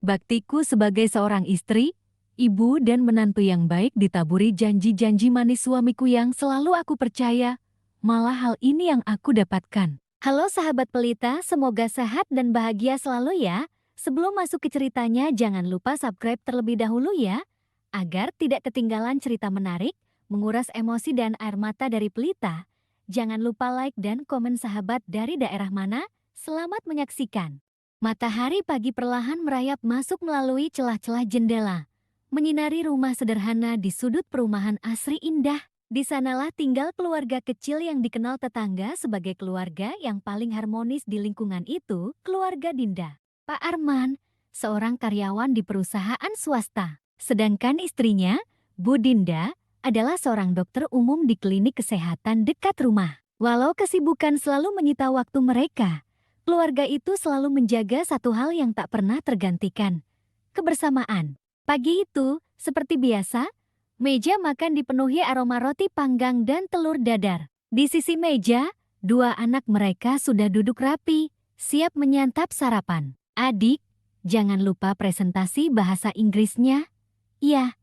Baktiku sebagai seorang istri, ibu dan menantu yang baik ditaburi janji-janji manis suamiku yang selalu aku percaya. Malah hal ini yang aku dapatkan. Halo sahabat pelita, semoga sehat dan bahagia selalu ya. Sebelum masuk ke ceritanya, jangan lupa subscribe terlebih dahulu ya, agar tidak ketinggalan cerita menarik, menguras emosi dan air mata dari pelita. Jangan lupa like dan komen sahabat dari daerah mana. Selamat menyaksikan. Matahari pagi perlahan merayap masuk melalui celah-celah jendela, menyinari rumah sederhana di sudut perumahan asri indah. Di sanalah tinggal keluarga kecil yang dikenal tetangga sebagai keluarga yang paling harmonis di lingkungan itu, keluarga Dinda. Pak Arman, seorang karyawan di perusahaan swasta. Sedangkan istrinya, Bu Dinda, adalah seorang dokter umum di klinik kesehatan dekat rumah. Walau kesibukan selalu menyita waktu mereka, keluarga itu selalu menjaga satu hal yang tak pernah tergantikan, kebersamaan. Pagi itu, seperti biasa, meja makan dipenuhi aroma roti panggang dan telur dadar. Di sisi meja, dua anak mereka sudah duduk rapi, siap menyantap sarapan. Adik, jangan lupa presentasi bahasa Inggrisnya. Iya,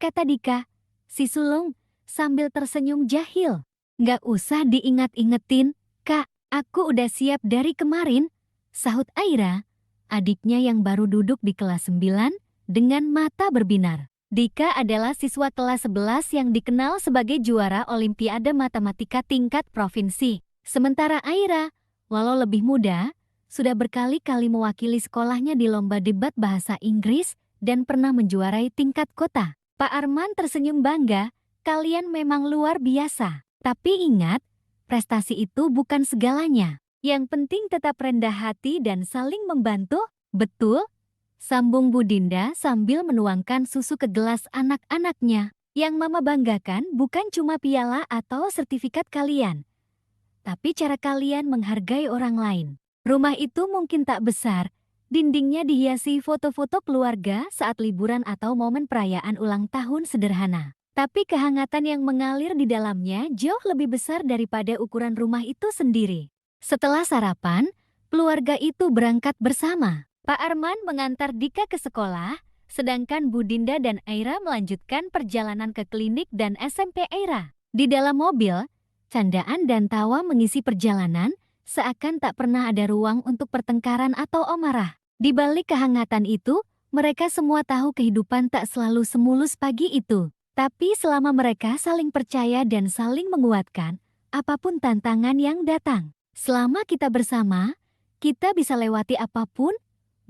kata Dika, si sulung, sambil tersenyum jahil. Nggak usah diingat-ingetin, Kak, aku udah siap dari kemarin, sahut Aira, adiknya yang baru duduk di kelas 9, dengan mata berbinar. Dika adalah siswa kelas 11 yang dikenal sebagai juara Olimpiade Matematika tingkat provinsi. Sementara Aira, walau lebih muda, sudah berkali-kali mewakili sekolahnya di lomba debat bahasa Inggris dan pernah menjuarai tingkat kota. Pak Arman tersenyum bangga, kalian memang luar biasa. Tapi ingat, prestasi itu bukan segalanya. Yang penting tetap rendah hati dan saling membantu, betul? Sambung Bu Dinda sambil menuangkan susu ke gelas anak-anaknya. Yang Mama banggakan bukan cuma piala atau sertifikat kalian, tapi cara kalian menghargai orang lain. Rumah itu mungkin tak besar, dindingnya dihiasi foto-foto keluarga saat liburan atau momen perayaan ulang tahun sederhana. Tapi kehangatan yang mengalir di dalamnya jauh lebih besar daripada ukuran rumah itu sendiri. Setelah sarapan, keluarga itu berangkat bersama. Pak Arman mengantar Dika ke sekolah, sedangkan Bu Dinda dan Aira melanjutkan perjalanan ke klinik dan SMP Aira. Di dalam mobil, candaan dan tawa mengisi perjalanan, seakan tak pernah ada ruang untuk pertengkaran atau amarah. Di balik kehangatan itu, mereka semua tahu kehidupan tak selalu semulus pagi itu. Tapi selama mereka saling percaya dan saling menguatkan, apapun tantangan yang datang. Selama kita bersama, kita bisa lewati apapun,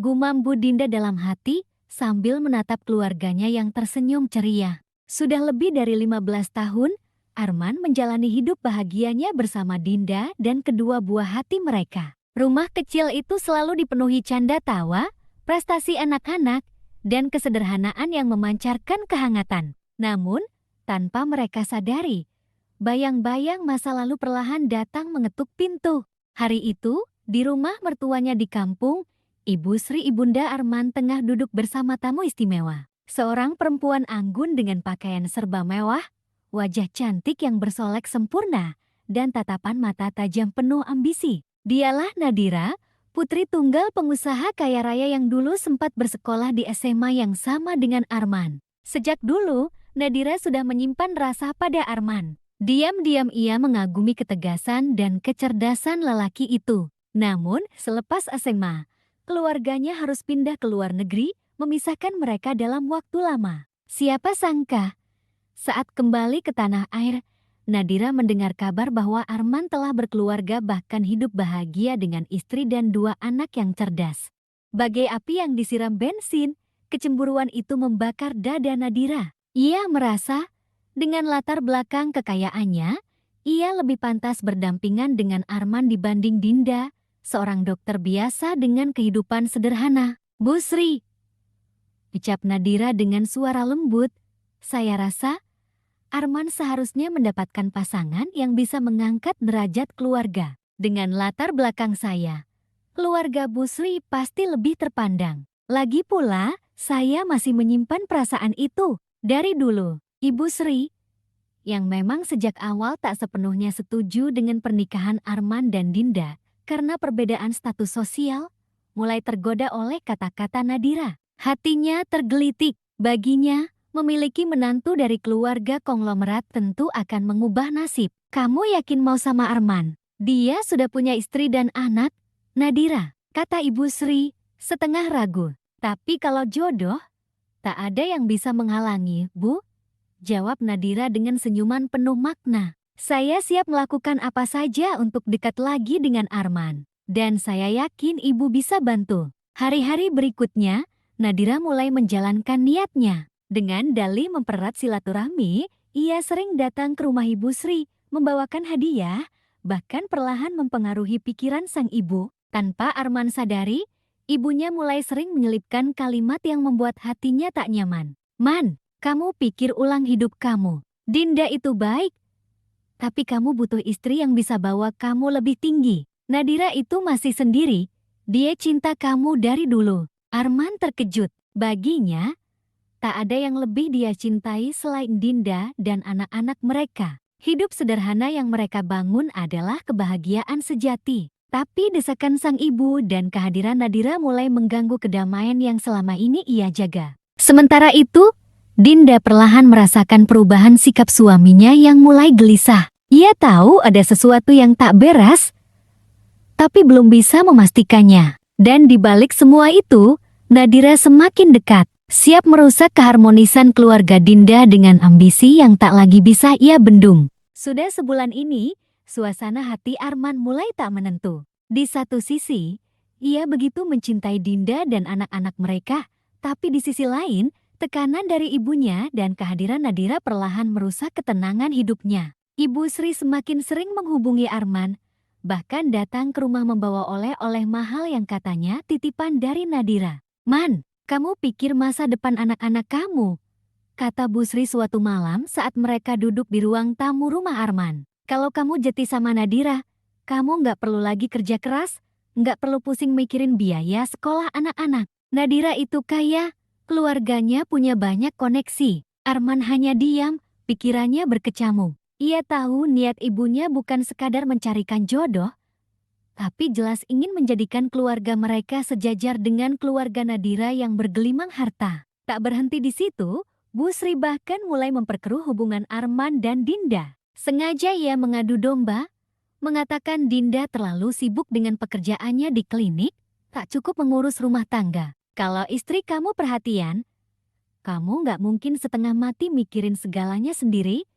gumam Bu Dinda dalam hati sambil menatap keluarganya yang tersenyum ceria. Sudah lebih dari 15 tahun, Arman menjalani hidup bahagianya bersama Dinda dan kedua buah hati mereka. Rumah kecil itu selalu dipenuhi canda tawa, prestasi anak-anak, dan kesederhanaan yang memancarkan kehangatan. Namun, tanpa mereka sadari, bayang-bayang masa lalu perlahan datang mengetuk pintu. Hari itu, di rumah mertuanya di kampung, Ibu Sri Ibunda Arman tengah duduk bersama tamu istimewa. Seorang perempuan anggun dengan pakaian serba mewah, wajah cantik yang bersolek sempurna, dan tatapan mata tajam penuh ambisi. Dialah Nadira, putri tunggal pengusaha kaya raya yang dulu sempat bersekolah di SMA yang sama dengan Arman. Sejak dulu, Nadira sudah menyimpan rasa pada Arman. Diam-diam ia mengagumi ketegasan dan kecerdasan lelaki itu. Namun, selepas SMA, keluarganya harus pindah ke luar negeri, memisahkan mereka dalam waktu lama. Siapa sangka, saat kembali ke tanah air, Nadira mendengar kabar bahwa Arman telah berkeluarga bahkan hidup bahagia dengan istri dan dua anak yang cerdas. Bagai api yang disiram bensin, kecemburuan itu membakar dada Nadira. Ia merasa, dengan latar belakang kekayaannya, ia lebih pantas berdampingan dengan Arman dibanding Dinda, seorang dokter biasa dengan kehidupan sederhana. Bu Sri, ucap Nadira dengan suara lembut, saya rasa Arman seharusnya mendapatkan pasangan yang bisa mengangkat derajat keluarga. Dengan latar belakang saya, keluarga Bu Sri pasti lebih terpandang. Lagi pula, saya masih menyimpan perasaan itu dari dulu. Ibu Sri, yang memang sejak awal tak sepenuhnya setuju dengan pernikahan Arman dan Dinda, karena perbedaan status sosial, mulai tergoda oleh kata-kata Nadira. Hatinya tergelitik. Baginya, memiliki menantu dari keluarga konglomerat tentu akan mengubah nasib. Kamu yakin mau sama Arman? Dia sudah punya istri dan anak, Nadira, kata Ibu Sri, setengah ragu. Tapi kalau jodoh, tak ada yang bisa menghalangi, Bu. Jawab Nadira dengan senyuman penuh makna. Saya siap melakukan apa saja untuk dekat lagi dengan Arman. Dan saya yakin ibu bisa bantu. Hari-hari berikutnya, Nadira mulai menjalankan niatnya. Dengan dalih mempererat silaturahmi, ia sering datang ke rumah Ibu Sri, membawakan hadiah, bahkan perlahan mempengaruhi pikiran sang ibu. Tanpa Arman sadari, ibunya mulai sering menyelipkan kalimat yang membuat hatinya tak nyaman. Man, kamu pikir ulang hidup kamu. Dinda itu baik, tapi kamu butuh istri yang bisa bawa kamu lebih tinggi. Nadira itu masih sendiri. Dia cinta kamu dari dulu. Arman terkejut. Baginya, tak ada yang lebih dia cintai selain Dinda dan anak-anak mereka. Hidup sederhana yang mereka bangun adalah kebahagiaan sejati. Tapi desakan sang ibu dan kehadiran Nadira mulai mengganggu kedamaian yang selama ini ia jaga. Sementara itu, Dinda perlahan merasakan perubahan sikap suaminya yang mulai gelisah. Ia tahu ada sesuatu yang tak beres, tapi belum bisa memastikannya. Dan di balik semua itu, Nadira semakin dekat, siap merusak keharmonisan keluarga Dinda dengan ambisi yang tak lagi bisa ia bendung. Sudah sebulan ini, suasana hati Arman mulai tak menentu. Di satu sisi, ia begitu mencintai Dinda dan anak-anak mereka, tapi di sisi lain, tekanan dari ibunya dan kehadiran Nadira perlahan merusak ketenangan hidupnya. Ibu Sri semakin sering menghubungi Arman, bahkan datang ke rumah membawa oleh-oleh mahal yang katanya titipan dari Nadira. Man, kamu pikir masa depan anak-anak kamu? Kata Bu Sri suatu malam saat mereka duduk di ruang tamu rumah Arman. Kalau kamu jeti sama Nadira, kamu nggak perlu lagi kerja keras, nggak perlu pusing mikirin biaya sekolah anak-anak. Nadira itu kaya, keluarganya punya banyak koneksi. Arman hanya diam, pikirannya berkecamuk. Ia tahu niat ibunya bukan sekadar mencarikan jodoh, tapi jelas ingin menjadikan keluarga mereka sejajar dengan keluarga Nadira yang bergelimang harta. Tak berhenti di situ, Bu Sri bahkan mulai memperkeruh hubungan Arman dan Dinda. Sengaja ia mengadu domba, mengatakan Dinda terlalu sibuk dengan pekerjaannya di klinik, tak cukup mengurus rumah tangga. Kalau istri kamu perhatian, kamu nggak mungkin setengah mati mikirin segalanya sendiri,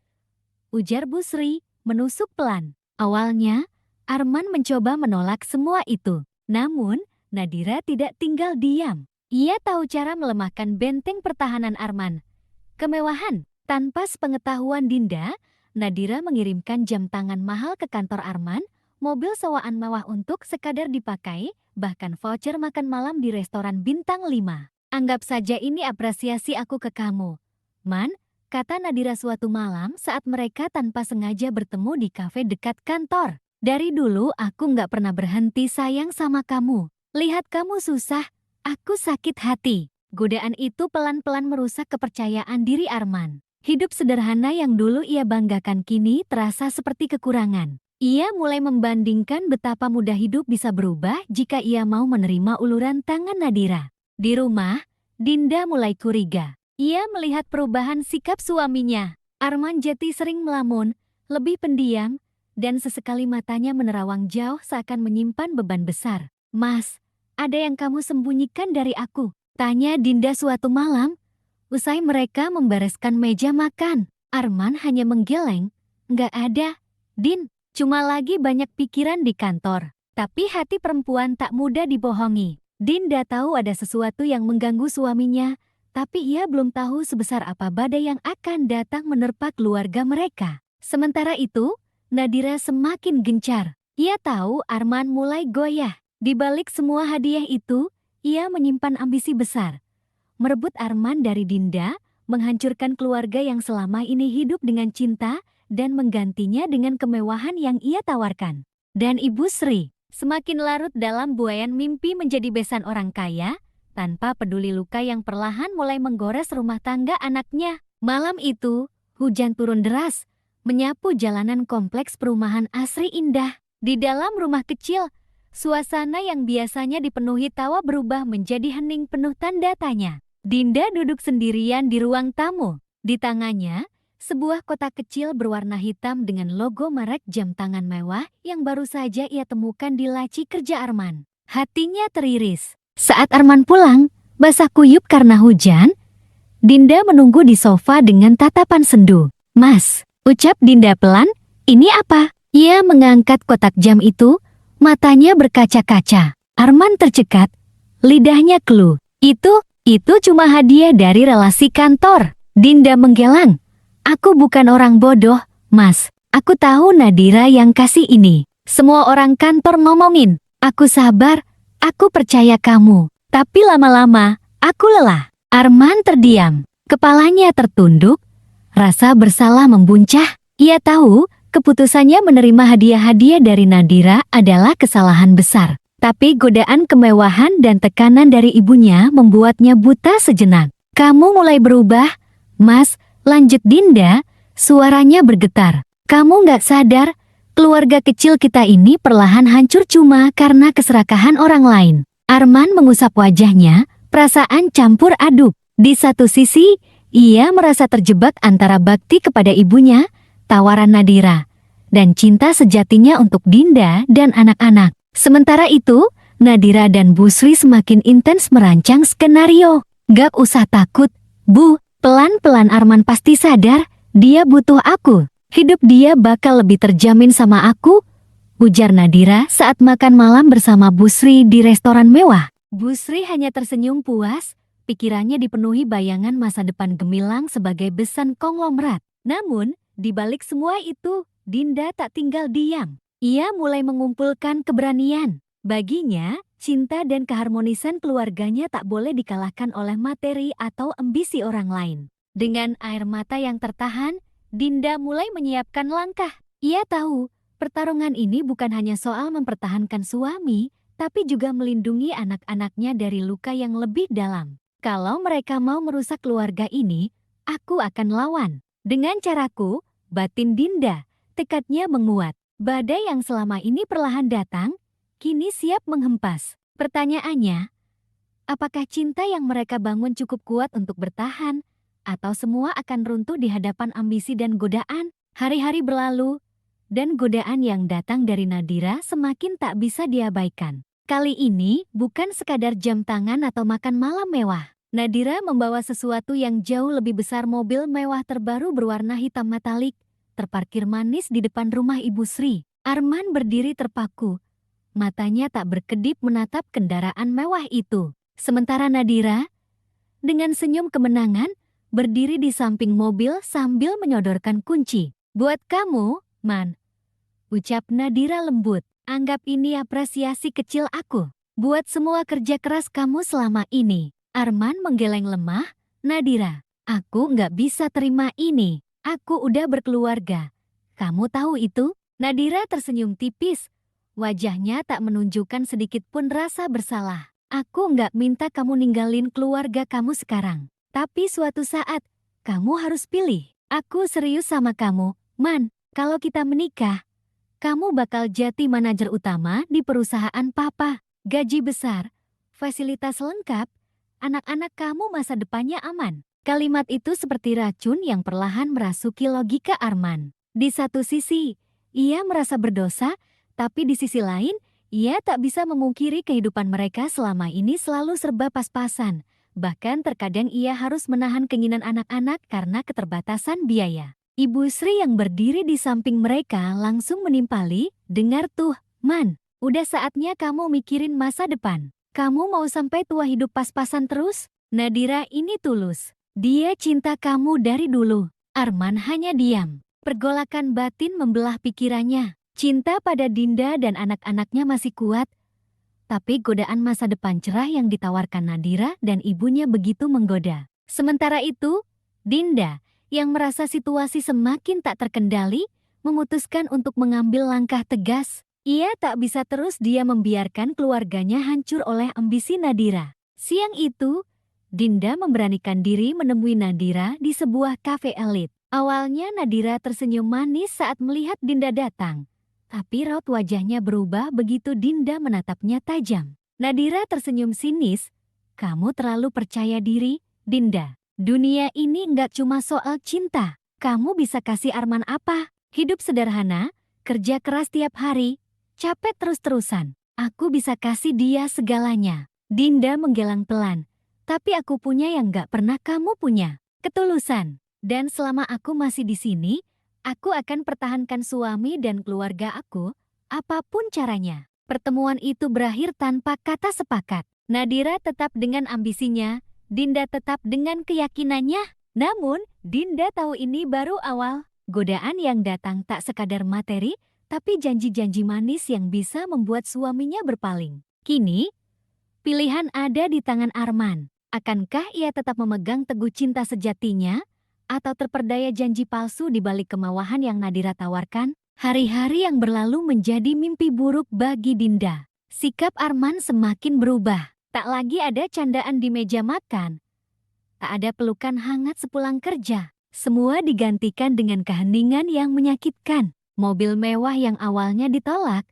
ujar Bu Sri, menusuk pelan. Awalnya, Arman mencoba menolak semua itu. Namun, Nadira tidak tinggal diam. Ia tahu cara melemahkan benteng pertahanan Arman. Kemewahan. Tanpa sepengetahuan Dinda, Nadira mengirimkan jam tangan mahal ke kantor Arman, mobil sewaan mewah untuk sekadar dipakai, bahkan voucher makan malam di restoran bintang 5. Anggap saja ini apresiasi aku ke kamu, Man, kata Nadira suatu malam saat mereka tanpa sengaja bertemu di kafe dekat kantor. Dari dulu aku nggak pernah berhenti sayang sama kamu. Lihat kamu susah, aku sakit hati. Godaan itu pelan-pelan merusak kepercayaan diri Arman. Hidup sederhana yang dulu ia banggakan kini terasa seperti kekurangan. Ia mulai membandingkan betapa mudah hidup bisa berubah jika ia mau menerima uluran tangan Nadira. Di rumah, Dinda mulai curiga. Ia melihat perubahan sikap suaminya. Arman Jeti sering melamun, lebih pendiam, dan sesekali matanya menerawang jauh seakan menyimpan beban besar. Mas, ada yang kamu sembunyikan dari aku? Tanya Dinda suatu malam, usai mereka membereskan meja makan. Arman hanya menggeleng. Nggak ada, Din, cuma lagi banyak pikiran di kantor. Tapi hati perempuan tak mudah dibohongi. Dinda tahu ada sesuatu yang mengganggu suaminya, tapi ia belum tahu sebesar apa badai yang akan datang menerpa keluarga mereka. Sementara itu, Nadira semakin gencar. Ia tahu Arman mulai goyah. Di balik semua hadiah itu, ia menyimpan ambisi besar. Merebut Arman dari Dinda, menghancurkan keluarga yang selama ini hidup dengan cinta, dan menggantinya dengan kemewahan yang ia tawarkan. Dan Ibu Sri, semakin larut dalam buayan mimpi menjadi besan orang kaya, tanpa peduli luka yang perlahan mulai menggores rumah tangga anaknya. Malam itu, hujan turun deras, menyapu jalanan kompleks perumahan Asri Indah. Di dalam rumah kecil, Suasana yang biasanya dipenuhi tawa berubah menjadi hening penuh tanda tanya. Dinda duduk sendirian di ruang tamu. Di tangannya, sebuah kotak kecil berwarna hitam dengan logo merek jam tangan mewah yang baru saja ia temukan di laci kerja Arman. Hatinya teriris. Saat Arman pulang, basah kuyup karena hujan, Dinda menunggu di sofa dengan tatapan sendu. "Mas," ucap Dinda pelan, "ini apa?" Ia mengangkat kotak jam itu, matanya berkaca-kaca. Arman tercekat, lidahnya keluh. Itu cuma hadiah dari relasi kantor." Dinda menggelang. "Aku bukan orang bodoh, Mas. Aku tahu Nadira yang kasih ini. Semua orang kantor ngomongin. Aku sabar, aku percaya kamu. Tapi lama-lama, aku lelah." Arman terdiam. Kepalanya tertunduk. Rasa bersalah membuncah. Ia tahu keputusannya menerima hadiah-hadiah dari Nadira adalah kesalahan besar. Tapi godaan kemewahan dan tekanan dari ibunya membuatnya buta sejenak. "Kamu mulai berubah, Mas," lanjut Dinda, suaranya bergetar. "Kamu nggak sadar, keluarga kecil kita ini perlahan hancur cuma karena keserakahan orang lain." Arman mengusap wajahnya, perasaan campur aduk. Di satu sisi, ia merasa terjebak antara bakti kepada ibunya, tawaran Nadira, dan cinta sejatinya untuk Dinda dan anak-anak. Sementara itu, Nadira dan Bu Sri semakin intens merancang skenario. "Gak usah takut, Bu. Pelan-pelan Arman pasti sadar, dia butuh aku. Hidup dia bakal lebih terjamin sama aku," ujar Nadira saat makan malam bersama Bu Sri di restoran mewah. Bu Sri hanya tersenyum puas, pikirannya dipenuhi bayangan masa depan gemilang sebagai besan konglomerat. Namun, di balik semua itu, Dinda tak tinggal diam. Ia mulai mengumpulkan keberanian. Baginya, cinta dan keharmonisan keluarganya tak boleh dikalahkan oleh materi atau ambisi orang lain. Dengan air mata yang tertahan, Dinda mulai menyiapkan langkah. Ia tahu, pertarungan ini bukan hanya soal mempertahankan suami, tapi juga melindungi anak-anaknya dari luka yang lebih dalam. "Kalau mereka mau merusak keluarga ini, aku akan lawan. Dengan caraku," batin Dinda. Tekadnya menguat. Badai yang selama ini perlahan datang, kini siap menghempas. Pertanyaannya, apakah cinta yang mereka bangun cukup kuat untuk bertahan, atau semua akan runtuh di hadapan ambisi dan godaan? Hari-hari berlalu, dan godaan yang datang dari Nadira semakin tak bisa diabaikan. Kali ini bukan sekadar jam tangan atau makan malam mewah. Nadira membawa sesuatu yang jauh lebih besar. Mobil mewah terbaru berwarna hitam metalik terparkir manis di depan rumah Ibu Sri. Arman berdiri terpaku. Matanya tak berkedip menatap kendaraan mewah itu. Sementara Nadira, dengan senyum kemenangan, berdiri di samping mobil sambil menyodorkan kunci. "Buat kamu, Man," ucap Nadira lembut. "Anggap ini apresiasi kecil aku. Buat semua kerja keras kamu selama ini." Arman menggeleng lemah. "Nadira, aku nggak bisa terima ini. Aku udah berkeluarga. Kamu tahu itu?" Nadira tersenyum tipis. Wajahnya tak menunjukkan sedikit pun rasa bersalah. "Aku nggak minta kamu ninggalin keluarga kamu sekarang. Tapi suatu saat, kamu harus pilih. Aku serius sama kamu, Man. Kalau kita menikah, kamu bakal jadi manajer utama di perusahaan Papa. Gaji besar, fasilitas lengkap, anak-anak kamu masa depannya aman." Kalimat itu seperti racun yang perlahan merasuki logika Arman. Di satu sisi, ia merasa berdosa, tapi di sisi lain, ia tak bisa memungkiri kehidupan mereka selama ini selalu serba pas-pasan. Bahkan terkadang ia harus menahan keinginan anak-anak karena keterbatasan biaya. Ibu Sri yang berdiri di samping mereka langsung menimpali, "Dengar tuh, Man, udah saatnya kamu mikirin masa depan. Kamu mau sampai tua hidup pas-pasan terus?" Nadira ini tulus. Dia cinta kamu dari dulu. Arman hanya diam. Pergolakan batin membelah pikirannya. Cinta pada Dinda dan anak-anaknya masih kuat, tapi godaan masa depan cerah yang ditawarkan Nadira dan ibunya begitu menggoda. Sementara itu, Dinda, yang merasa situasi semakin tak terkendali, memutuskan untuk mengambil langkah tegas. Ia tak bisa terus dia membiarkan keluarganya hancur oleh ambisi Nadira. Siang itu, Dinda memberanikan diri menemui Nadira di sebuah kafe elit. Awalnya Nadira tersenyum manis saat melihat Dinda datang. Tapi raut wajahnya berubah begitu Dinda menatapnya tajam. Nadira tersenyum sinis. Kamu terlalu percaya diri, Dinda. Dunia ini nggak cuma soal cinta. Kamu bisa kasih Arman apa? Hidup sederhana, kerja keras tiap hari, capek terus-terusan. Aku bisa kasih dia segalanya. Dinda menggelang pelan. Tapi aku punya yang nggak pernah kamu punya. Ketulusan. Dan selama aku masih di sini, aku akan pertahankan suami dan keluarga aku, apapun caranya. Pertemuan itu berakhir tanpa kata sepakat. Nadira tetap dengan ambisinya, Dinda tetap dengan keyakinannya. Namun, Dinda tahu ini baru awal. Godaan yang datang tak sekadar materi, tapi janji-janji manis yang bisa membuat suaminya berpaling. Kini, pilihan ada di tangan Arman. Akankah ia tetap memegang teguh cinta sejatinya? Atau terperdaya janji palsu di balik kemawahan yang Nadira tawarkan? Hari-hari yang berlalu menjadi mimpi buruk bagi Dinda. Sikap Arman semakin berubah. Tak lagi ada candaan di meja makan. Tak ada pelukan hangat sepulang kerja. Semua digantikan dengan keheningan yang menyakitkan. Mobil mewah yang awalnya ditolak,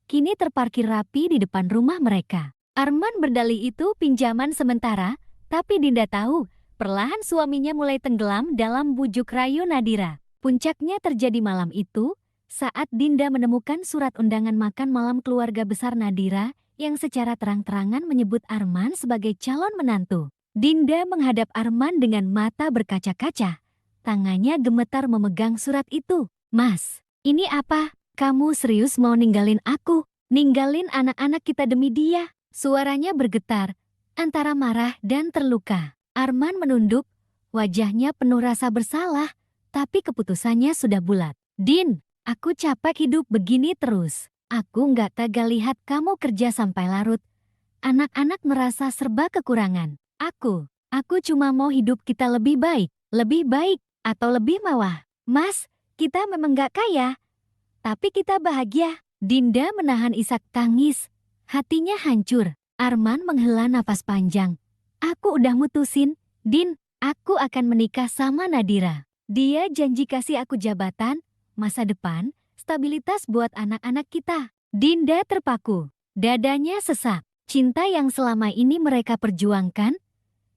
kini terparkir rapi di depan rumah mereka. Arman berdalih itu pinjaman sementara, tapi Dinda tahu, perlahan suaminya mulai tenggelam dalam bujuk rayu Nadira. Puncaknya terjadi malam itu, saat Dinda menemukan surat undangan makan malam keluarga besar Nadira yang secara terang-terangan menyebut Arman sebagai calon menantu. Dinda menghadap Arman dengan mata berkaca-kaca. Tangannya gemetar memegang surat itu. Mas, ini apa? Kamu serius mau ninggalin aku? Ninggalin anak-anak kita demi dia? Suaranya bergetar, antara marah dan terluka. Arman menunduk, wajahnya penuh rasa bersalah, tapi keputusannya sudah bulat. Din, aku capek hidup begini terus. Aku nggak tega lihat kamu kerja sampai larut. Anak-anak merasa serba kekurangan. Aku cuma mau hidup kita lebih baik, atau lebih mewah. Mas, kita memang nggak kaya, tapi kita bahagia. Dinda menahan isak tangis. Hatinya hancur. Arman menghela napas panjang. Aku udah mutusin, Din, aku akan menikah sama Nadira. Dia janji kasih aku jabatan, masa depan, stabilitas buat anak-anak kita. Dinda terpaku. Dadanya sesak. Cinta yang selama ini mereka perjuangkan,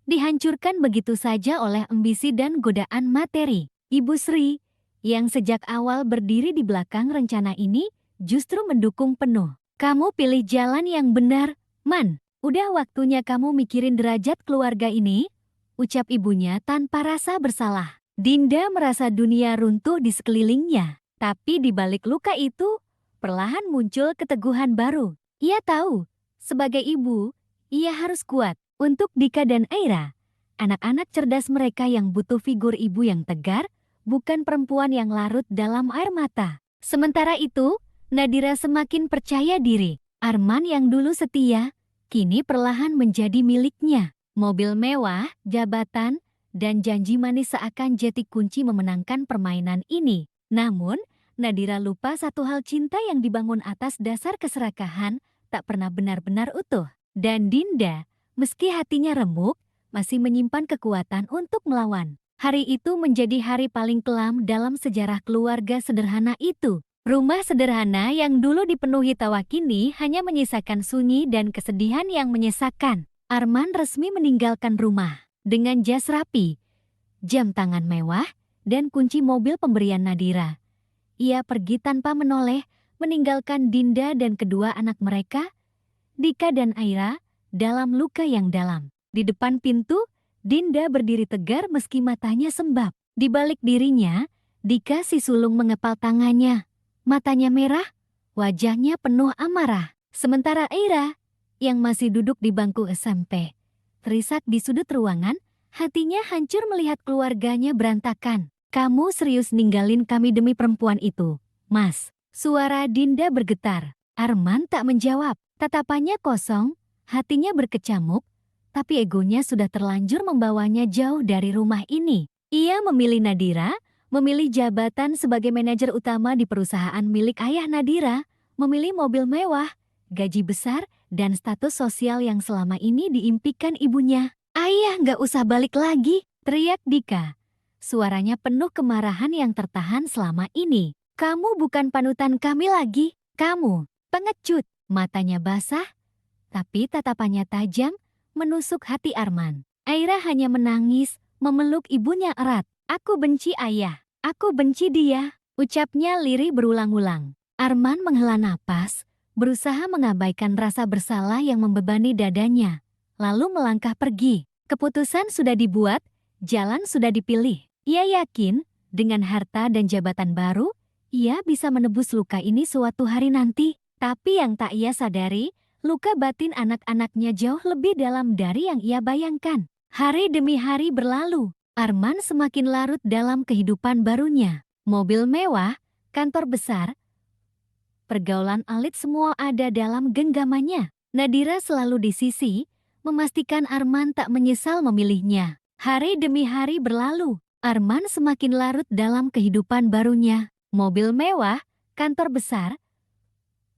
dihancurkan begitu saja oleh ambisi dan godaan materi. Ibu Sri, yang sejak awal berdiri di belakang rencana ini, justru mendukung penuh. Kamu pilih jalan yang benar, Man. Udah waktunya kamu mikirin derajat keluarga ini, ucap ibunya tanpa rasa bersalah. Dinda merasa dunia runtuh di sekelilingnya. Tapi di balik luka itu, perlahan muncul keteguhan baru. Ia tahu, sebagai ibu, ia harus kuat. Untuk Dika dan Aira, anak-anak cerdas mereka yang butuh figur ibu yang tegar, bukan perempuan yang larut dalam air mata. Sementara itu, Nadira semakin percaya diri. Arman yang dulu setia, kini perlahan menjadi miliknya. Mobil mewah, jabatan, dan janji manis seakan jadi kunci memenangkan permainan ini. Namun, Nadira lupa satu hal, cinta yang dibangun atas dasar keserakahan tak pernah benar-benar utuh. Dan Dinda, meski hatinya remuk, masih menyimpan kekuatan untuk melawan. Hari itu menjadi hari paling kelam dalam sejarah keluarga sederhana itu. Rumah sederhana yang dulu dipenuhi tawa kini hanya menyisakan sunyi dan kesedihan yang menyesakkan. Arman resmi meninggalkan rumah dengan jas rapi, jam tangan mewah, dan kunci mobil pemberian Nadira. Ia pergi tanpa menoleh, meninggalkan Dinda dan kedua anak mereka, Dika dan Aira, dalam luka yang dalam. Di depan pintu, Dinda berdiri tegar meski matanya sembab. Di balik dirinya, Dika si sulung mengepal tangannya. Matanya merah, wajahnya penuh amarah. Sementara Aira, yang masih duduk di bangku SMP, terisak di sudut ruangan, hatinya hancur melihat keluarganya berantakan. Kamu serius ninggalin kami demi perempuan itu, Mas? Suara Dinda bergetar. Arman tak menjawab. Tatapannya kosong, hatinya berkecamuk, tapi egonya sudah terlanjur membawanya jauh dari rumah ini. Ia memilih Nadira, memilih jabatan sebagai manajer utama di perusahaan milik ayah Nadira, memilih mobil mewah, gaji besar, dan status sosial yang selama ini diimpikan ibunya. Ayah nggak usah balik lagi, teriak Dika. Suaranya penuh kemarahan yang tertahan selama ini. Kamu bukan panutan kami lagi. Kamu, pengecut. Matanya basah, tapi tatapannya tajam, menusuk hati Arman. Aira hanya menangis, memeluk ibunya erat. Aku benci ayah, aku benci dia, ucapnya lirih berulang-ulang. Arman menghela napas, berusaha mengabaikan rasa bersalah yang membebani dadanya, lalu melangkah pergi. Keputusan sudah dibuat, jalan sudah dipilih. Ia yakin, dengan harta dan jabatan baru, ia bisa menebus luka ini suatu hari nanti. Tapi yang tak ia sadari, luka batin anak-anaknya jauh lebih dalam dari yang ia bayangkan. Hari demi hari berlalu, Arman semakin larut dalam kehidupan barunya. Mobil mewah, kantor besar, pergaulan elit semua ada dalam genggamannya. Nadira selalu di sisi, memastikan Arman tak menyesal memilihnya. Hari demi hari berlalu, Arman semakin larut dalam kehidupan barunya. Mobil mewah, kantor besar,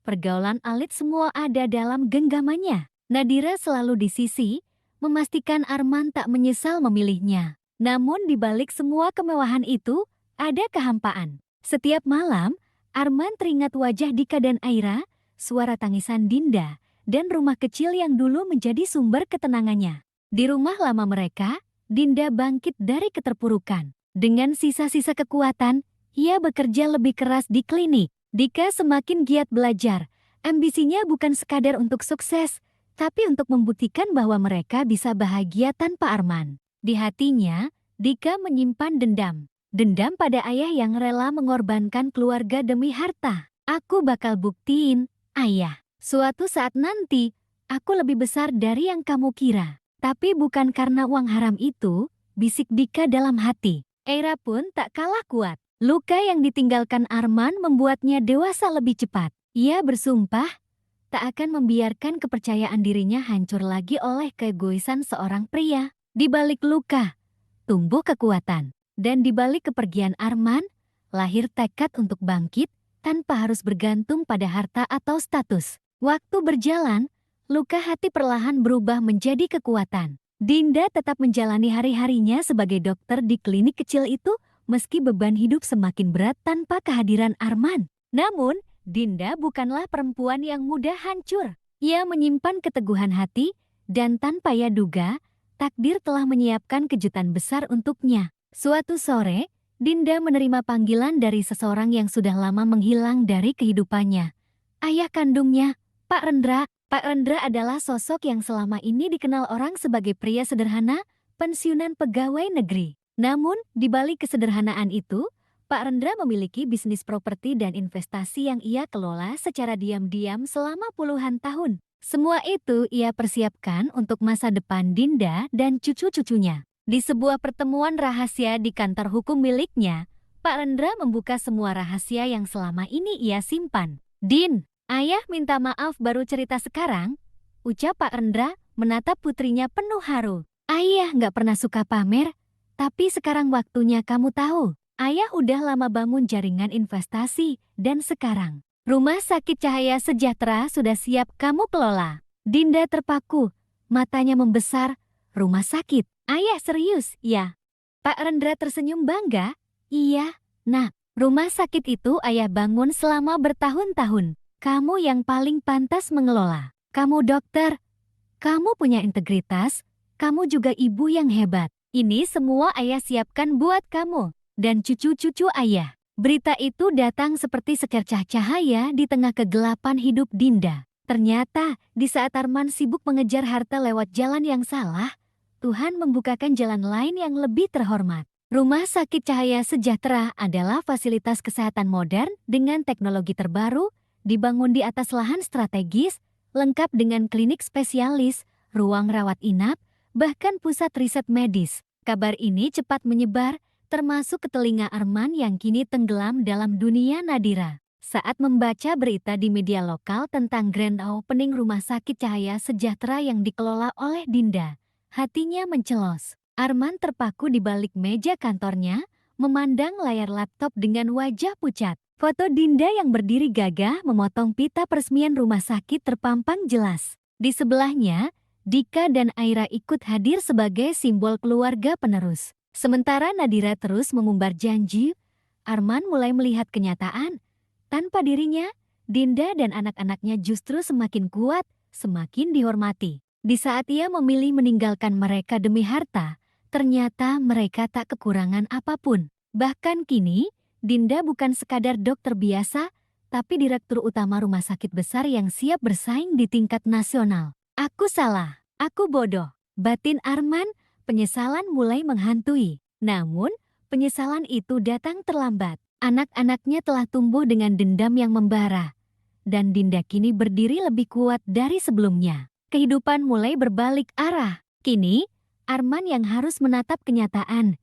pergaulan elit semua ada dalam genggamannya. Nadira selalu di sisi, memastikan Arman tak menyesal memilihnya. Namun di balik semua kemewahan itu, ada kehampaan. Setiap malam, Arman teringat wajah Dika dan Aira, suara tangisan Dinda, dan rumah kecil yang dulu menjadi sumber ketenangannya. Di rumah lama mereka, Dinda bangkit dari keterpurukan. Dengan sisa-sisa kekuatan, ia bekerja lebih keras di klinik. Dika semakin giat belajar. Ambisinya bukan sekadar untuk sukses, tapi untuk membuktikan bahwa mereka bisa bahagia tanpa Arman. Di hatinya, Dika menyimpan dendam. Dendam pada ayah yang rela mengorbankan keluarga demi harta. Aku bakal buktiin, ayah. Suatu saat nanti, aku lebih besar dari yang kamu kira. Tapi bukan karena uang haram itu, bisik Dika dalam hati. Aira pun tak kalah kuat. Luka yang ditinggalkan Arman membuatnya dewasa lebih cepat. Ia bersumpah, tak akan membiarkan kepercayaan dirinya hancur lagi oleh keegoisan seorang pria. Di balik luka, tumbuh kekuatan. Dan di balik kepergian Arman, lahir tekad untuk bangkit tanpa harus bergantung pada harta atau status. Waktu berjalan, luka hati perlahan berubah menjadi kekuatan. Dinda tetap menjalani hari-harinya sebagai dokter di klinik kecil itu, meski beban hidup semakin berat tanpa kehadiran Arman. Namun, Dinda bukanlah perempuan yang mudah hancur. Ia menyimpan keteguhan hati, dan tanpa ia duga, takdir telah menyiapkan kejutan besar untuknya. Suatu sore, Dinda menerima panggilan dari seseorang yang sudah lama menghilang dari kehidupannya. Ayah kandungnya, Pak Rendra. Pak Rendra adalah sosok yang selama ini dikenal orang sebagai pria sederhana, pensiunan pegawai negeri. Namun, di balik kesederhanaan itu, Pak Rendra memiliki bisnis properti dan investasi yang ia kelola secara diam-diam selama puluhan tahun. Semua itu ia persiapkan untuk masa depan Dinda dan cucu-cucunya. Di sebuah pertemuan rahasia di kantor hukum miliknya, Pak Rendra membuka semua rahasia yang selama ini ia simpan. Din, ayah minta maaf baru cerita sekarang, ucap Pak Rendra menatap putrinya penuh haru. Ayah nggak pernah suka pamer, tapi sekarang waktunya kamu tahu. Ayah udah lama bangun jaringan investasi, dan sekarang, Rumah Sakit Cahaya Sejahtera sudah siap kamu kelola. Dinda terpaku, matanya membesar. Rumah sakit? Ayah serius, ya? Pak Rendra tersenyum bangga. Iya, nah, rumah sakit itu ayah bangun selama bertahun-tahun. Kamu yang paling pantas mengelola. Kamu dokter, kamu punya integritas, kamu juga ibu yang hebat. Ini semua ayah siapkan buat kamu dan cucu-cucu ayah. Berita itu datang seperti secercah cahaya di tengah kegelapan hidup Dinda. Ternyata, di saat Arman sibuk mengejar harta lewat jalan yang salah, Tuhan membukakan jalan lain yang lebih terhormat. Rumah Sakit Cahaya Sejahtera adalah fasilitas kesehatan modern dengan teknologi terbaru, dibangun di atas lahan strategis, lengkap dengan klinik spesialis, ruang rawat inap, bahkan pusat riset medis. Kabar ini cepat menyebar, termasuk ke telinga Arman yang kini tenggelam dalam dunia Nadira. Saat membaca berita di media lokal tentang grand opening Rumah Sakit Cahaya Sejahtera yang dikelola oleh Dinda, hatinya mencelos. Arman terpaku di balik meja kantornya, memandang layar laptop dengan wajah pucat. Foto Dinda yang berdiri gagah memotong pita peresmian rumah sakit terpampang jelas. Di sebelahnya, Dika dan Aira ikut hadir sebagai simbol keluarga penerus. Sementara Nadira terus mengumbar janji, Arman mulai melihat kenyataan. Tanpa dirinya, Dinda dan anak-anaknya justru semakin kuat, semakin dihormati. Di saat ia memilih meninggalkan mereka demi harta, ternyata mereka tak kekurangan apapun. Bahkan kini, Dinda bukan sekadar dokter biasa, tapi direktur utama rumah sakit besar yang siap bersaing di tingkat nasional. Aku salah, aku bodoh. Batin Arman, penyesalan mulai menghantui. Namun, penyesalan itu datang terlambat. Anak-anaknya telah tumbuh dengan dendam yang membara. Dan Dinda kini berdiri lebih kuat dari sebelumnya. Kehidupan mulai berbalik arah. Kini, Arman yang harus menatap kenyataan.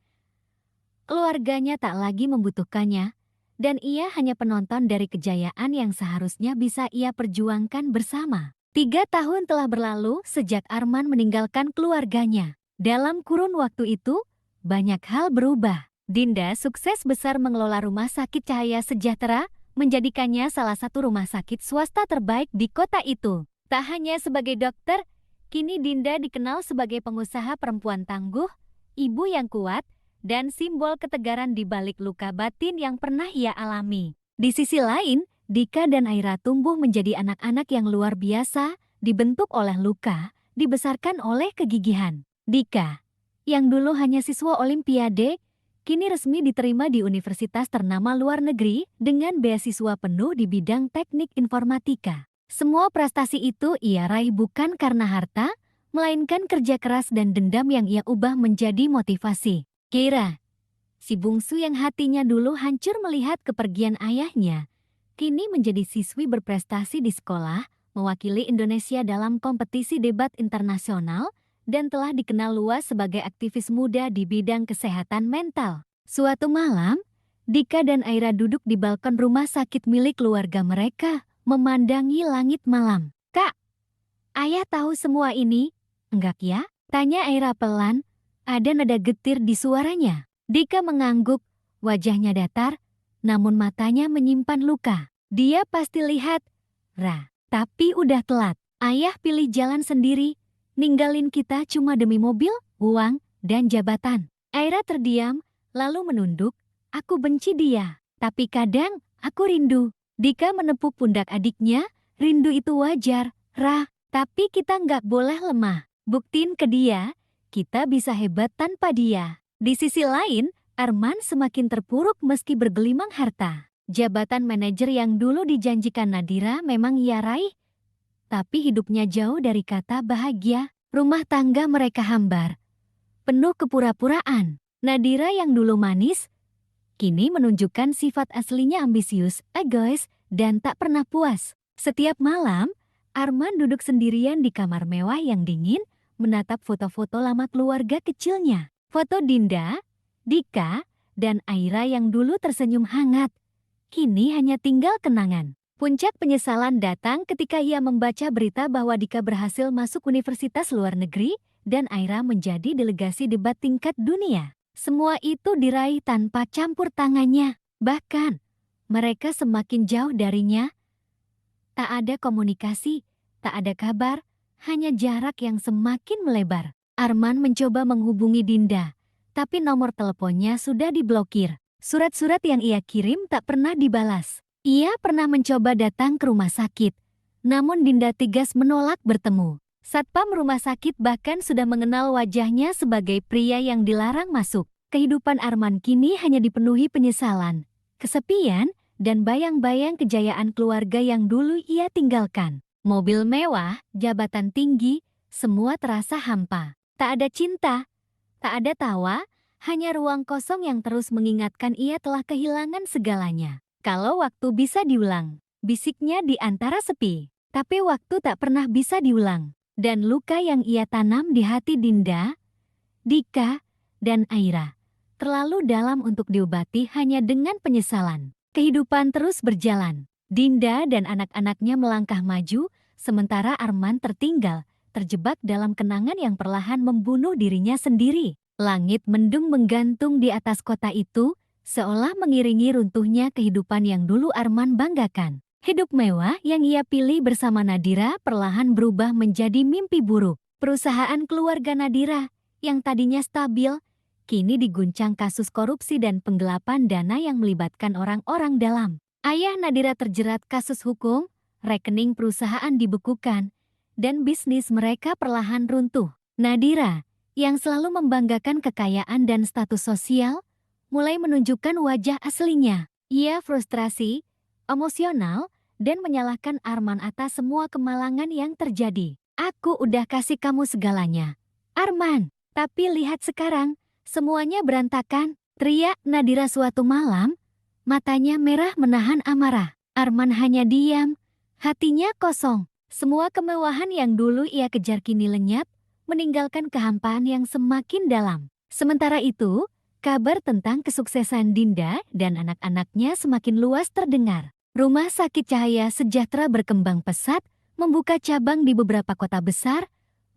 Keluarganya tak lagi membutuhkannya, dan ia hanya penonton dari kejayaan yang seharusnya bisa ia perjuangkan bersama. 3 tahun telah berlalu sejak Arman meninggalkan keluarganya. Dalam kurun waktu itu, banyak hal berubah. Dinda sukses besar mengelola Rumah Sakit Cahaya Sejahtera, menjadikannya salah satu rumah sakit swasta terbaik di kota itu. Tak hanya sebagai dokter, kini Dinda dikenal sebagai pengusaha perempuan tangguh, ibu yang kuat, dan simbol ketegaran di balik luka batin yang pernah ia alami. Di sisi lain, Dika dan Aira tumbuh menjadi anak-anak yang luar biasa, dibentuk oleh luka, dibesarkan oleh kegigihan. Dika, yang dulu hanya siswa Olimpiade, kini resmi diterima di universitas ternama luar negeri dengan beasiswa penuh di bidang teknik informatika. Semua prestasi itu ia raih bukan karena harta, melainkan kerja keras dan dendam yang ia ubah menjadi motivasi. Keira, si bungsu yang hatinya dulu hancur melihat kepergian ayahnya, kini menjadi siswi berprestasi di sekolah, mewakili Indonesia dalam kompetisi debat internasional, dan telah dikenal luas sebagai aktivis muda di bidang kesehatan mental. Suatu malam, Dika dan Aira duduk di balkon rumah sakit milik keluarga mereka, memandangi langit malam. "Kak, ayah tahu semua ini?" "Enggak ya?" tanya Aira pelan, ada nada getir di suaranya. Dika mengangguk, wajahnya datar, namun matanya menyimpan luka. "Dia pasti lihat, Ra, tapi udah telat. Ayah pilih jalan sendiri, ninggalin kita cuma demi mobil, uang, dan jabatan." Aira terdiam, lalu menunduk. "Aku benci dia, tapi kadang aku rindu." Dika menepuk pundak adiknya, "Rindu itu wajar, Ra, tapi kita nggak boleh lemah. Buktiin ke dia, kita bisa hebat tanpa dia." Di sisi lain, Arman semakin terpuruk meski bergelimang harta. Jabatan manajer yang dulu dijanjikan Nadira memang ia raih, tapi hidupnya jauh dari kata bahagia. Rumah tangga mereka hambar, penuh kepura-puraan. Nadira yang dulu manis, kini menunjukkan sifat aslinya ambisius, egois, dan tak pernah puas. Setiap malam, Arman duduk sendirian di kamar mewah yang dingin, menatap foto-foto lama keluarga kecilnya. Foto Dinda, Dika, dan Aira yang dulu tersenyum hangat, kini hanya tinggal kenangan. Puncak penyesalan datang ketika ia membaca berita bahwa Dika berhasil masuk universitas luar negeri dan Aira menjadi delegasi debat tingkat dunia. Semua itu diraih tanpa campur tangannya. Bahkan, mereka semakin jauh darinya. Tak ada komunikasi, tak ada kabar, hanya jarak yang semakin melebar. Arman mencoba menghubungi Dinda, tapi nomor teleponnya sudah diblokir. Surat-surat yang ia kirim tak pernah dibalas. Ia pernah mencoba datang ke rumah sakit, namun Dinda tegas menolak bertemu. Satpam rumah sakit bahkan sudah mengenal wajahnya sebagai pria yang dilarang masuk. Kehidupan Arman kini hanya dipenuhi penyesalan, kesepian, dan bayang-bayang kejayaan keluarga yang dulu ia tinggalkan. Mobil mewah, jabatan tinggi, semua terasa hampa. Tak ada cinta, tak ada tawa, hanya ruang kosong yang terus mengingatkan ia telah kehilangan segalanya. "Kalau waktu bisa diulang," bisiknya di antara sepi. Tapi waktu tak pernah bisa diulang. Dan luka yang ia tanam di hati Dinda, Dika, dan Aira terlalu dalam untuk diobati hanya dengan penyesalan. Kehidupan terus berjalan. Dinda dan anak-anaknya melangkah maju, sementara Arman tertinggal, terjebak dalam kenangan yang perlahan membunuh dirinya sendiri. Langit mendung menggantung di atas kota itu, seolah mengiringi runtuhnya kehidupan yang dulu Arman banggakan. Hidup mewah yang ia pilih bersama Nadira perlahan berubah menjadi mimpi buruk. Perusahaan keluarga Nadira, yang tadinya stabil, kini diguncang kasus korupsi dan penggelapan dana yang melibatkan orang-orang dalam. Ayah Nadira terjerat kasus hukum, rekening perusahaan dibekukan, dan bisnis mereka perlahan runtuh. Nadira, yang selalu membanggakan kekayaan dan status sosial, mulai menunjukkan wajah aslinya. Ia frustrasi, emosional, dan menyalahkan Arman atas semua kemalangan yang terjadi. Aku udah kasih kamu segalanya, Arman, tapi lihat sekarang, semuanya berantakan, teriak Nadira suatu malam. Matanya merah menahan amarah. Arman hanya diam, hatinya kosong. Semua kemewahan yang dulu ia kejar kini lenyap, meninggalkan kehampaan yang semakin dalam. Sementara itu, kabar tentang kesuksesan Dinda dan anak-anaknya semakin luas terdengar. Rumah Sakit Cahaya Sejahtera berkembang pesat, membuka cabang di beberapa kota besar,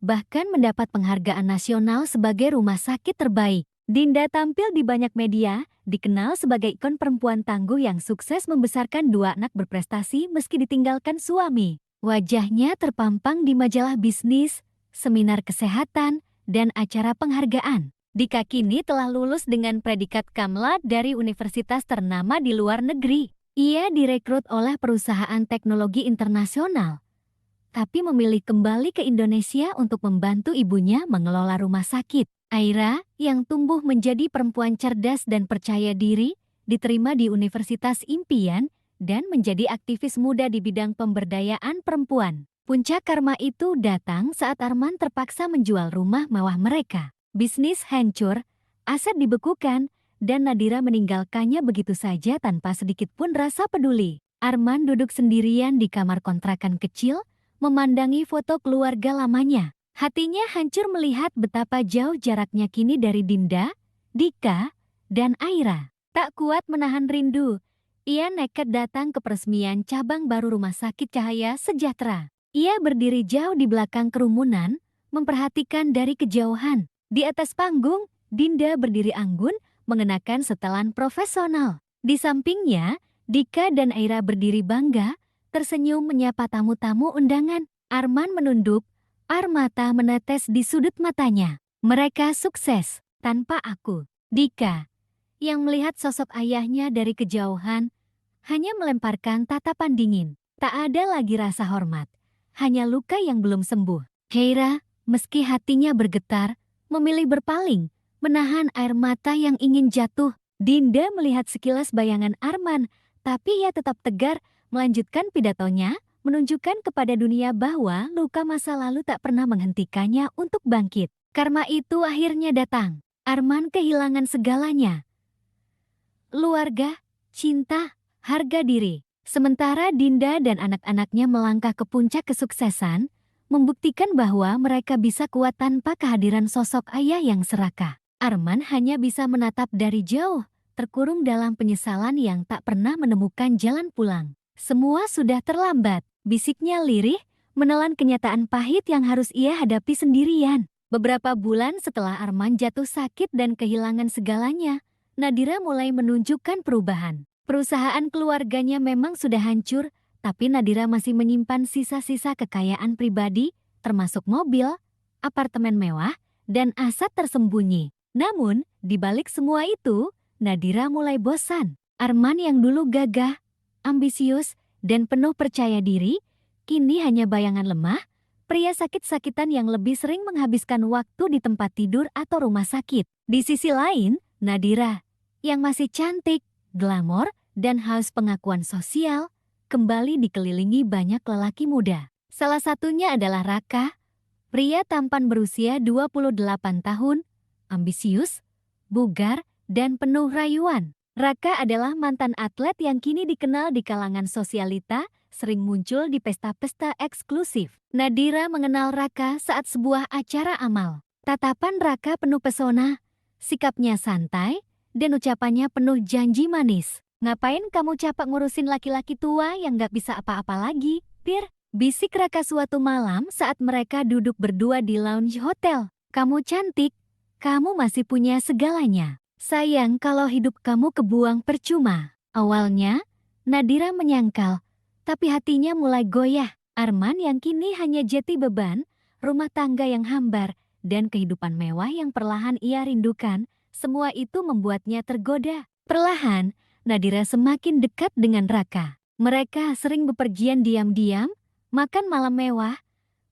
bahkan mendapat penghargaan nasional sebagai rumah sakit terbaik. Dinda tampil di banyak media, dikenal sebagai ikon perempuan tangguh yang sukses membesarkan dua anak berprestasi meski ditinggalkan suami. Wajahnya terpampang di majalah bisnis, seminar kesehatan, dan acara penghargaan. Dika kini telah lulus dengan predikat Kamla dari universitas ternama di luar negeri. Ia direkrut oleh perusahaan teknologi internasional, tapi memilih kembali ke Indonesia untuk membantu ibunya mengelola rumah sakit. Aira, yang tumbuh menjadi perempuan cerdas dan percaya diri, diterima di Universitas Impian dan menjadi aktivis muda di bidang pemberdayaan perempuan. Puncak karma itu datang saat Arman terpaksa menjual rumah mewah mereka. Bisnis hancur, aset dibekukan, dan Nadira meninggalkannya begitu saja tanpa sedikit pun rasa peduli. Arman duduk sendirian di kamar kontrakan kecil, memandangi foto keluarga lamanya. Hatinya hancur melihat betapa jauh jaraknya kini dari Dinda, Dika, dan Aira. Tak kuat menahan rindu, ia nekat datang ke peresmian cabang baru Rumah Sakit Cahaya Sejahtera. Ia berdiri jauh di belakang kerumunan, memperhatikan dari kejauhan. Di atas panggung, Dinda berdiri anggun, mengenakan setelan profesional. Di sampingnya, Dika dan Aira berdiri bangga, tersenyum menyapa tamu-tamu undangan. Arman menunduk, air mata menetes di sudut matanya. Mereka sukses, tanpa aku. Dika, yang melihat sosok ayahnya dari kejauhan, hanya melemparkan tatapan dingin. Tak ada lagi rasa hormat, hanya luka yang belum sembuh. Heira, meski hatinya bergetar, memilih berpaling, menahan air mata yang ingin jatuh. Dinda melihat sekilas bayangan Arman, tapi ia tetap tegar, melanjutkan pidatonya, menunjukkan kepada dunia bahwa luka masa lalu tak pernah menghentikannya untuk bangkit. Karma itu akhirnya datang. Arman kehilangan segalanya. Keluarga, cinta, harga diri. Sementara Dinda dan anak-anaknya melangkah ke puncak kesuksesan, membuktikan bahwa mereka bisa kuat tanpa kehadiran sosok ayah yang serakah. Arman hanya bisa menatap dari jauh, terkurung dalam penyesalan yang tak pernah menemukan jalan pulang. Semua sudah terlambat, bisiknya lirih, menelan kenyataan pahit yang harus ia hadapi sendirian. Beberapa bulan setelah Arman jatuh sakit dan kehilangan segalanya, Nadira mulai menunjukkan perubahan. Perusahaan keluarganya memang sudah hancur, tapi Nadira masih menyimpan sisa-sisa kekayaan pribadi, termasuk mobil, apartemen mewah, dan aset tersembunyi. Namun, di balik semua itu, Nadira mulai bosan. Arman yang dulu gagah, ambisius, dan penuh percaya diri, kini hanya bayangan lemah, pria sakit-sakitan yang lebih sering menghabiskan waktu di tempat tidur atau rumah sakit. Di sisi lain, Nadira, yang masih cantik, glamor, dan haus pengakuan sosial, kembali dikelilingi banyak lelaki muda. Salah satunya adalah Raka, pria tampan berusia 28 tahun, ambisius, bugar, dan penuh rayuan. Raka adalah mantan atlet yang kini dikenal di kalangan sosialita, sering muncul di pesta-pesta eksklusif. Nadira mengenal Raka saat sebuah acara amal. Tatapan Raka penuh pesona, sikapnya santai, dan ucapannya penuh janji manis. "Ngapain kamu capek ngurusin laki-laki tua yang gak bisa apa-apa lagi, Pir?" Bisik Raka suatu malam saat mereka duduk berdua di lounge hotel. "Kamu cantik, kamu masih punya segalanya. Sayang kalau hidup kamu kebuang percuma." Awalnya, Nadira menyangkal, tapi hatinya mulai goyah. Arman yang kini hanya jeti beban, rumah tangga yang hambar, dan kehidupan mewah yang perlahan ia rindukan, semua itu membuatnya tergoda. Perlahan, Nadira semakin dekat dengan Raka. Mereka sering bepergian diam-diam, makan malam mewah,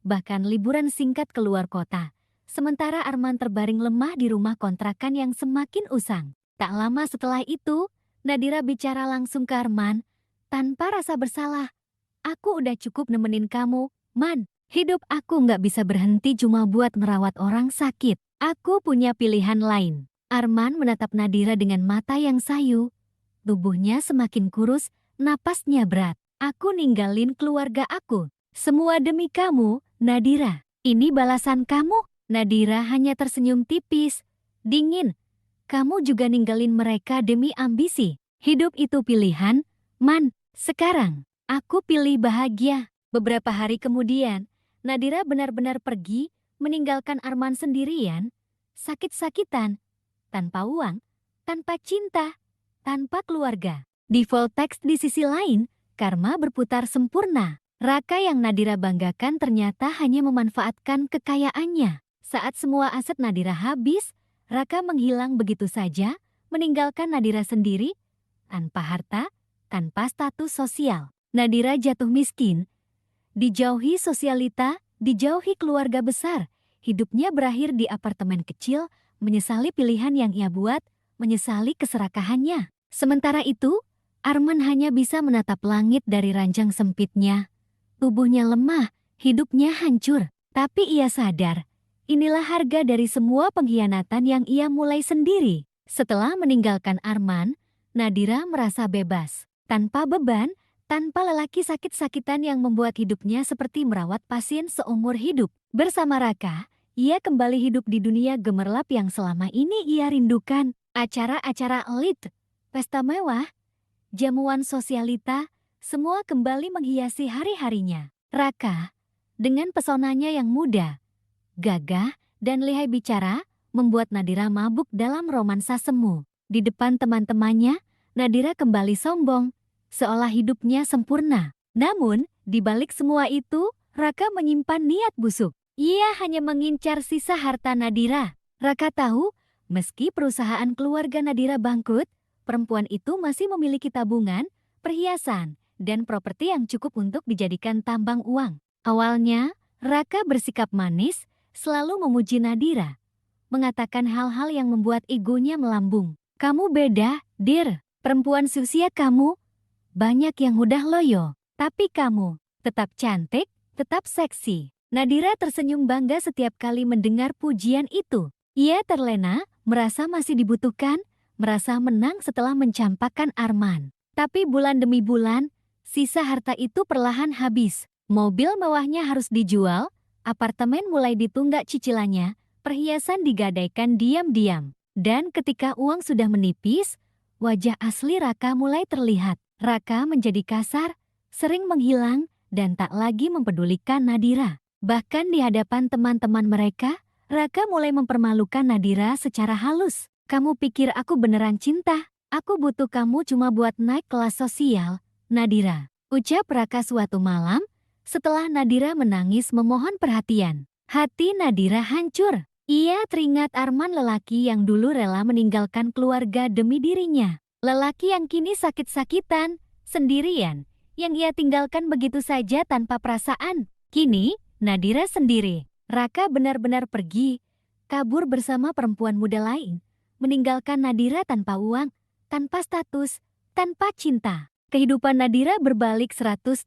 bahkan liburan singkat keluar kota. Sementara Arman terbaring lemah di rumah kontrakan yang semakin usang. Tak lama setelah itu, Nadira bicara langsung ke Arman, tanpa rasa bersalah. Aku udah cukup nemenin kamu, Man. Hidup aku nggak bisa berhenti cuma buat merawat orang sakit. Aku punya pilihan lain. Arman menatap Nadira dengan mata yang sayu. Tubuhnya semakin kurus, napasnya berat. Aku ninggalin keluarga aku. Semua demi kamu, Nadira. Ini balasan kamu? Nadira hanya tersenyum tipis. Dingin. Kamu juga ninggalin mereka demi ambisi. Hidup itu pilihan, Man. Sekarang, aku pilih bahagia. Beberapa hari kemudian, Nadira benar-benar pergi, meninggalkan Arman sendirian, sakit-sakitan, tanpa uang, tanpa cinta, tanpa keluarga. Di Voltex di sisi lain, karma berputar sempurna. Raka yang Nadira banggakan ternyata hanya memanfaatkan kekayaannya. Saat semua aset Nadira habis, Raka menghilang begitu saja, meninggalkan Nadira sendiri, tanpa harta, tanpa status sosial. Nadira jatuh miskin, dijauhi sosialita, dijauhi keluarga besar. Hidupnya berakhir di apartemen kecil, menyesali pilihan yang ia buat, menyesali keserakahannya. Sementara itu, Arman hanya bisa menatap langit dari ranjang sempitnya. Tubuhnya lemah, hidupnya hancur. Tapi ia sadar, inilah harga dari semua pengkhianatan yang ia mulai sendiri. Setelah meninggalkan Arman, Nadira merasa bebas. Tanpa beban, tanpa lelaki sakit-sakitan yang membuat hidupnya seperti merawat pasien seumur hidup. Bersama Raka, ia kembali hidup di dunia gemerlap yang selama ini ia rindukan. Acara-acara elit, pesta mewah, jamuan sosialita, semua kembali menghiasi hari-harinya. Raka, dengan pesonanya yang muda, gagah, dan lihai bicara, membuat Nadira mabuk dalam romansa semu. Di depan teman-temannya, Nadira kembali sombong, seolah hidupnya sempurna. Namun, di balik semua itu, Raka menyimpan niat busuk. Ia hanya mengincar sisa harta Nadira. Raka tahu, meski perusahaan keluarga Nadira bangkrut, perempuan itu masih memiliki tabungan, perhiasan, dan properti yang cukup untuk dijadikan tambang uang. Awalnya, Raka bersikap manis, selalu memuji Nadira, mengatakan hal-hal yang membuat egonya melambung. Kamu beda, Dir. Perempuan seusia kamu, banyak yang udah loyo. Tapi kamu, tetap cantik, tetap seksi. Nadira tersenyum bangga setiap kali mendengar pujian itu. Ia terlena, merasa masih dibutuhkan, merasa menang setelah mencampakkan Arman. Tapi bulan demi bulan, sisa harta itu perlahan habis. Mobil mewahnya harus dijual, apartemen mulai ditunggak cicilannya, perhiasan digadaikan diam-diam. Dan ketika uang sudah menipis, wajah asli Raka mulai terlihat. Raka menjadi kasar, sering menghilang, dan tak lagi mempedulikan Nadira. Bahkan di hadapan teman-teman mereka, Raka mulai mempermalukan Nadira secara halus. Kamu pikir aku beneran cinta? Aku butuh kamu cuma buat naik kelas sosial, Nadira. Ucap Raka suatu malam, setelah Nadira menangis memohon perhatian. Hati Nadira hancur. Ia teringat Arman, lelaki yang dulu rela meninggalkan keluarga demi dirinya. Lelaki yang kini sakit-sakitan, sendirian, yang ia tinggalkan begitu saja tanpa perasaan. Kini, Nadira sendiri. Raka benar-benar pergi, kabur bersama perempuan muda lain, meninggalkan Nadira tanpa uang, tanpa status, tanpa cinta. Kehidupan Nadira berbalik 180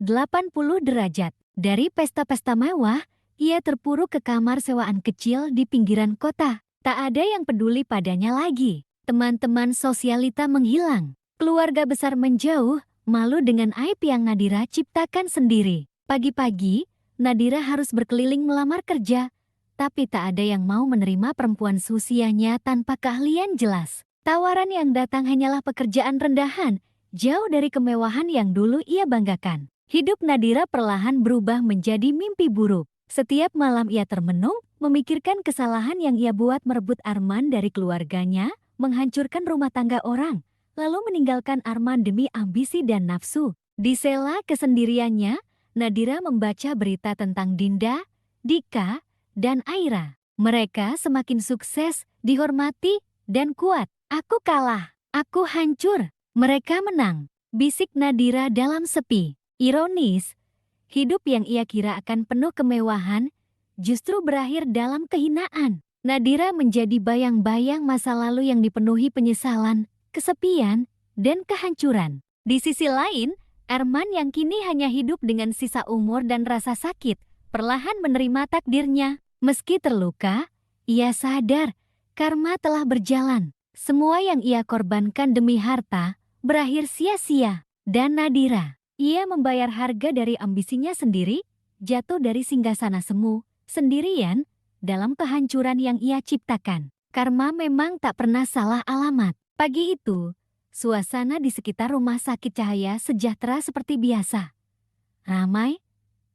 derajat. Dari pesta-pesta mewah, ia terpuruk ke kamar sewaan kecil di pinggiran kota. Tak ada yang peduli padanya lagi. Teman-teman sosialita menghilang. Keluarga besar menjauh, malu dengan aib yang Nadira ciptakan sendiri. Pagi-pagi, Nadira harus berkeliling melamar kerja, tapi tak ada yang mau menerima perempuan seusianya tanpa keahlian jelas. Tawaran yang datang hanyalah pekerjaan rendahan, jauh dari kemewahan yang dulu ia banggakan. Hidup Nadira perlahan berubah menjadi mimpi buruk. Setiap malam ia termenung, memikirkan kesalahan yang ia buat merebut Arman dari keluarganya, menghancurkan rumah tangga orang, lalu meninggalkan Arman demi ambisi dan nafsu. Di sela kesendiriannya, Nadira membaca berita tentang Dinda, Dika, dan Aira. Mereka semakin sukses, dihormati, dan kuat. Aku kalah, aku hancur. Mereka menang, bisik Nadira dalam sepi. Ironis, hidup yang ia kira akan penuh kemewahan, justru berakhir dalam kehinaan. Nadira menjadi bayang-bayang masa lalu yang dipenuhi penyesalan, kesepian, dan kehancuran. Di sisi lain, Arman yang kini hanya hidup dengan sisa umur dan rasa sakit, perlahan menerima takdirnya. Meski terluka, ia sadar karma telah berjalan. Semua yang ia korbankan demi harta berakhir sia-sia. Dan Nadira, ia membayar harga dari ambisinya sendiri, jatuh dari singgasana semu, sendirian, dalam kehancuran yang ia ciptakan. Karma memang tak pernah salah alamat. Pagi itu, suasana di sekitar rumah sakit Cahaya Sejahtera seperti biasa. Ramai,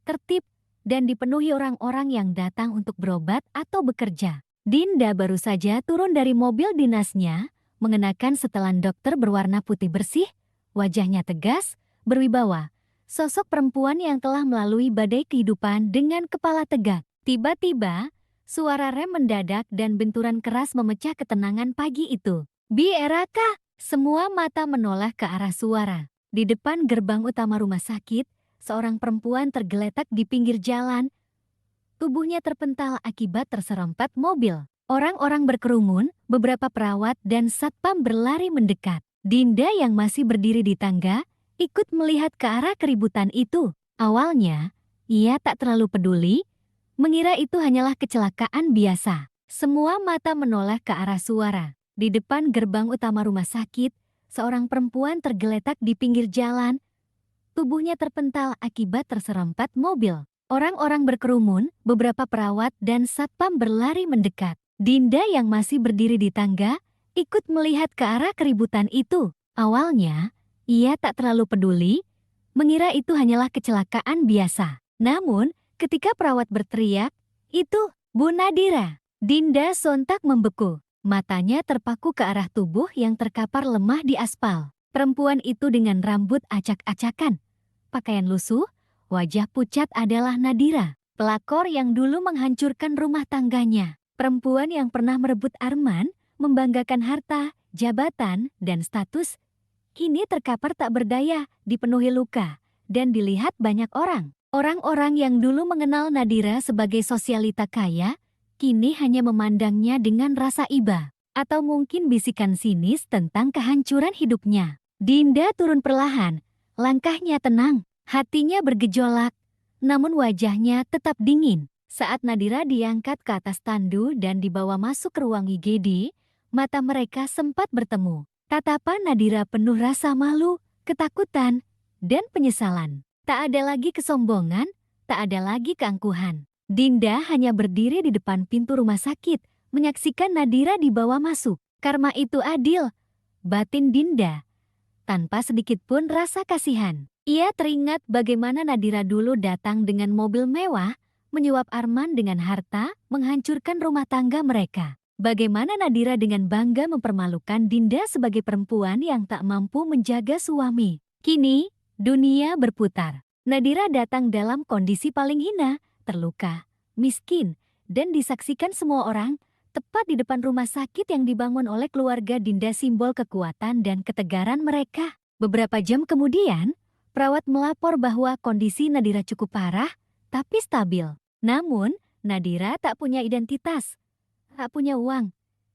tertib, dan dipenuhi orang-orang yang datang untuk berobat atau bekerja. Dinda baru saja turun dari mobil dinasnya, mengenakan setelan dokter berwarna putih bersih, wajahnya tegas, berwibawa. Sosok perempuan yang telah melalui badai kehidupan dengan kepala tegak. Tiba-tiba, suara rem mendadak dan benturan keras memecah ketenangan pagi itu. "Bi Eraka!" Semua mata menoleh ke arah suara. Di depan gerbang utama rumah sakit, seorang perempuan tergeletak di pinggir jalan. Tubuhnya terpental akibat terserempet mobil. Orang-orang berkerumun, beberapa perawat dan satpam berlari mendekat. Dinda yang masih berdiri di tangga, ikut melihat ke arah keributan itu. Awalnya, ia tak terlalu peduli, mengira itu hanyalah kecelakaan biasa. Semua mata menoleh ke arah suara. Di depan gerbang utama rumah sakit, seorang perempuan tergeletak di pinggir jalan. Tubuhnya terpental akibat terserempet mobil. Orang-orang berkerumun, beberapa perawat dan satpam berlari mendekat. Dinda yang masih berdiri di tangga, ikut melihat ke arah keributan itu. Awalnya, ia tak terlalu peduli, mengira itu hanyalah kecelakaan biasa. Namun, ketika perawat berteriak, "Itu, Bu Nadira!" Dinda sontak membeku. Matanya terpaku ke arah tubuh yang terkapar lemah di aspal. Perempuan itu dengan rambut acak-acakan, pakaian lusuh, wajah pucat adalah Nadira, pelakor yang dulu menghancurkan rumah tangganya. Perempuan yang pernah merebut Arman, membanggakan harta, jabatan, dan status, kini terkapar tak berdaya, dipenuhi luka, dan dilihat banyak orang. Orang-orang yang dulu mengenal Nadira sebagai sosialita kaya, kini hanya memandangnya dengan rasa iba, atau mungkin bisikan sinis tentang kehancuran hidupnya. Dinda turun perlahan, langkahnya tenang, hatinya bergejolak, namun wajahnya tetap dingin. Saat Nadira diangkat ke atas tandu dan dibawa masuk ke ruang IGD, mata mereka sempat bertemu. Tatapan Nadira penuh rasa malu, ketakutan, dan penyesalan. Tak ada lagi kesombongan, tak ada lagi keangkuhan. Dinda hanya berdiri di depan pintu rumah sakit, menyaksikan Nadira dibawa masuk. Karma itu adil, batin Dinda, tanpa sedikit pun rasa kasihan. Ia teringat bagaimana Nadira dulu datang dengan mobil mewah, menyuap Arman dengan harta, menghancurkan rumah tangga mereka. Bagaimana Nadira dengan bangga mempermalukan Dinda sebagai perempuan yang tak mampu menjaga suami. Kini, dunia berputar. Nadira datang dalam kondisi paling hina, terluka, miskin, dan disaksikan semua orang, tepat di depan rumah sakit yang dibangun oleh keluarga Dinda, simbol kekuatan dan ketegaran mereka. Beberapa jam kemudian, perawat melapor bahwa kondisi Nadira cukup parah, tapi stabil. Namun, Nadira tak punya identitas, tak punya uang,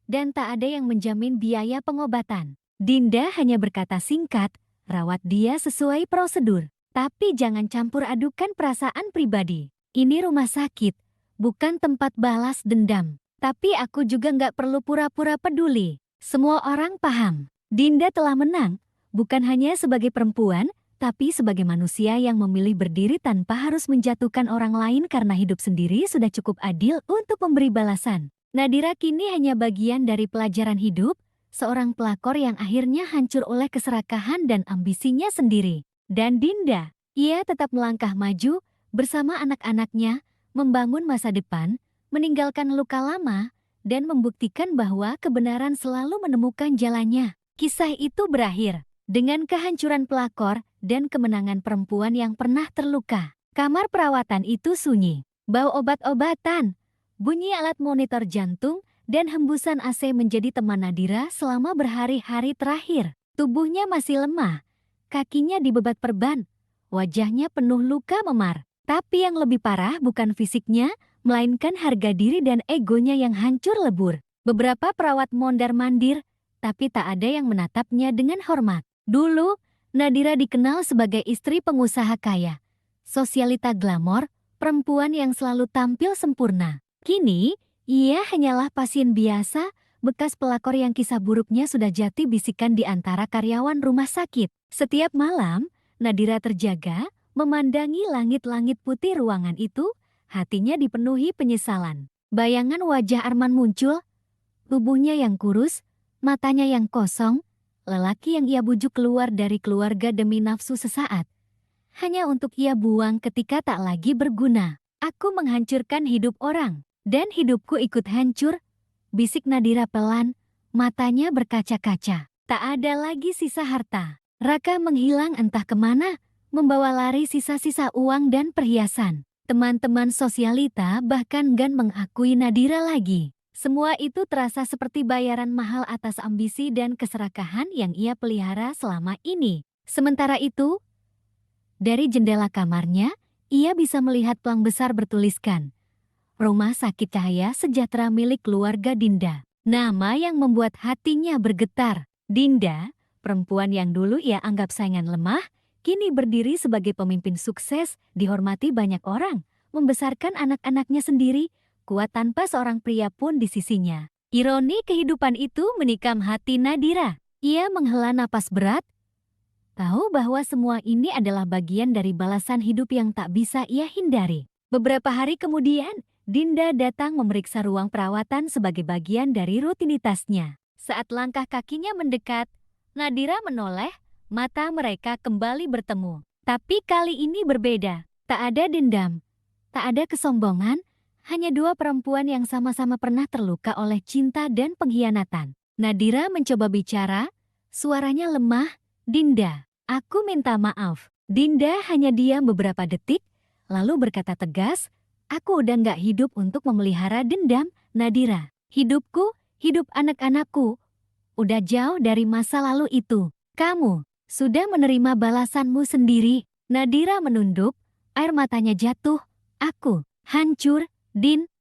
dan tak ada yang menjamin biaya pengobatan. Dinda hanya berkata singkat, "Rawat dia sesuai prosedur, tapi jangan campur adukan perasaan pribadi. Ini rumah sakit, bukan tempat balas dendam. Tapi aku juga nggak perlu pura-pura peduli. Semua orang paham, Dinda telah menang, bukan hanya sebagai perempuan, tapi sebagai manusia yang memilih berdiri tanpa harus menjatuhkan orang lain karena hidup sendiri sudah cukup adil untuk memberi balasan." Nadira kini hanya bagian dari pelajaran hidup, seorang pelakor yang akhirnya hancur oleh keserakahan dan ambisinya sendiri. Dan Dinda, ia tetap melangkah maju, bersama anak-anaknya, membangun masa depan, meninggalkan luka lama, dan membuktikan bahwa kebenaran selalu menemukan jalannya. Kisah itu berakhir dengan kehancuran pelakor dan kemenangan perempuan yang pernah terluka. Kamar perawatan itu sunyi, bau obat-obatan, bunyi alat monitor jantung, dan hembusan AC menjadi teman Nadira selama berhari-hari terakhir. Tubuhnya masih lemah, kakinya dibebat perban, wajahnya penuh luka memar. Tapi yang lebih parah bukan fisiknya, melainkan harga diri dan egonya yang hancur lebur. Beberapa perawat mondar-mandir, tapi tak ada yang menatapnya dengan hormat. Dulu, Nadira dikenal sebagai istri pengusaha kaya, sosialita glamor, perempuan yang selalu tampil sempurna. Kini, ia hanyalah pasien biasa, bekas pelakor yang kisah buruknya sudah jati bisikan di antara karyawan rumah sakit. Setiap malam, Nadira terjaga, memandangi langit-langit putih ruangan itu, hatinya dipenuhi penyesalan. Bayangan wajah Arman muncul, tubuhnya yang kurus, matanya yang kosong, lelaki yang ia bujuk keluar dari keluarga demi nafsu sesaat. Hanya untuk ia buang ketika tak lagi berguna. Aku menghancurkan hidup orang, dan hidupku ikut hancur, bisik Nadira pelan, matanya berkaca-kaca. Tak ada lagi sisa harta. Raka menghilang entah kemana, membawa lari sisa-sisa uang dan perhiasan. Teman-teman sosialita bahkan enggan mengakui Nadira lagi. Semua itu terasa seperti bayaran mahal atas ambisi dan keserakahan yang ia pelihara selama ini. Sementara itu, dari jendela kamarnya, ia bisa melihat pelang besar bertuliskan, Rumah Sakit Cahaya Sejahtera milik keluarga Dinda. Nama yang membuat hatinya bergetar. Dinda, perempuan yang dulu ia anggap saingan lemah, kini berdiri sebagai pemimpin sukses, dihormati banyak orang, membesarkan anak-anaknya sendiri, kuat tanpa seorang pria pun di sisinya. Ironi kehidupan itu menikam hati Nadira. Ia menghela napas berat, tahu bahwa semua ini adalah bagian dari balasan hidup yang tak bisa ia hindari. Beberapa hari kemudian, Dinda datang memeriksa ruang perawatan sebagai bagian dari rutinitasnya. Saat langkah kakinya mendekat, Nadira menoleh, mata mereka kembali bertemu. Tapi kali ini berbeda. Tak ada dendam, tak ada kesombongan, hanya dua perempuan yang sama-sama pernah terluka oleh cinta dan pengkhianatan. Nadira mencoba bicara, suaranya lemah, Dinda, aku minta maaf. Dinda hanya diam beberapa detik, lalu berkata tegas, aku udah gak hidup untuk memelihara dendam, Nadira. Hidupku, hidup anak-anakku, udah jauh dari masa lalu itu. Kamu sudah menerima balasanmu sendiri. Nadira menunduk, air matanya jatuh. Aku hancur,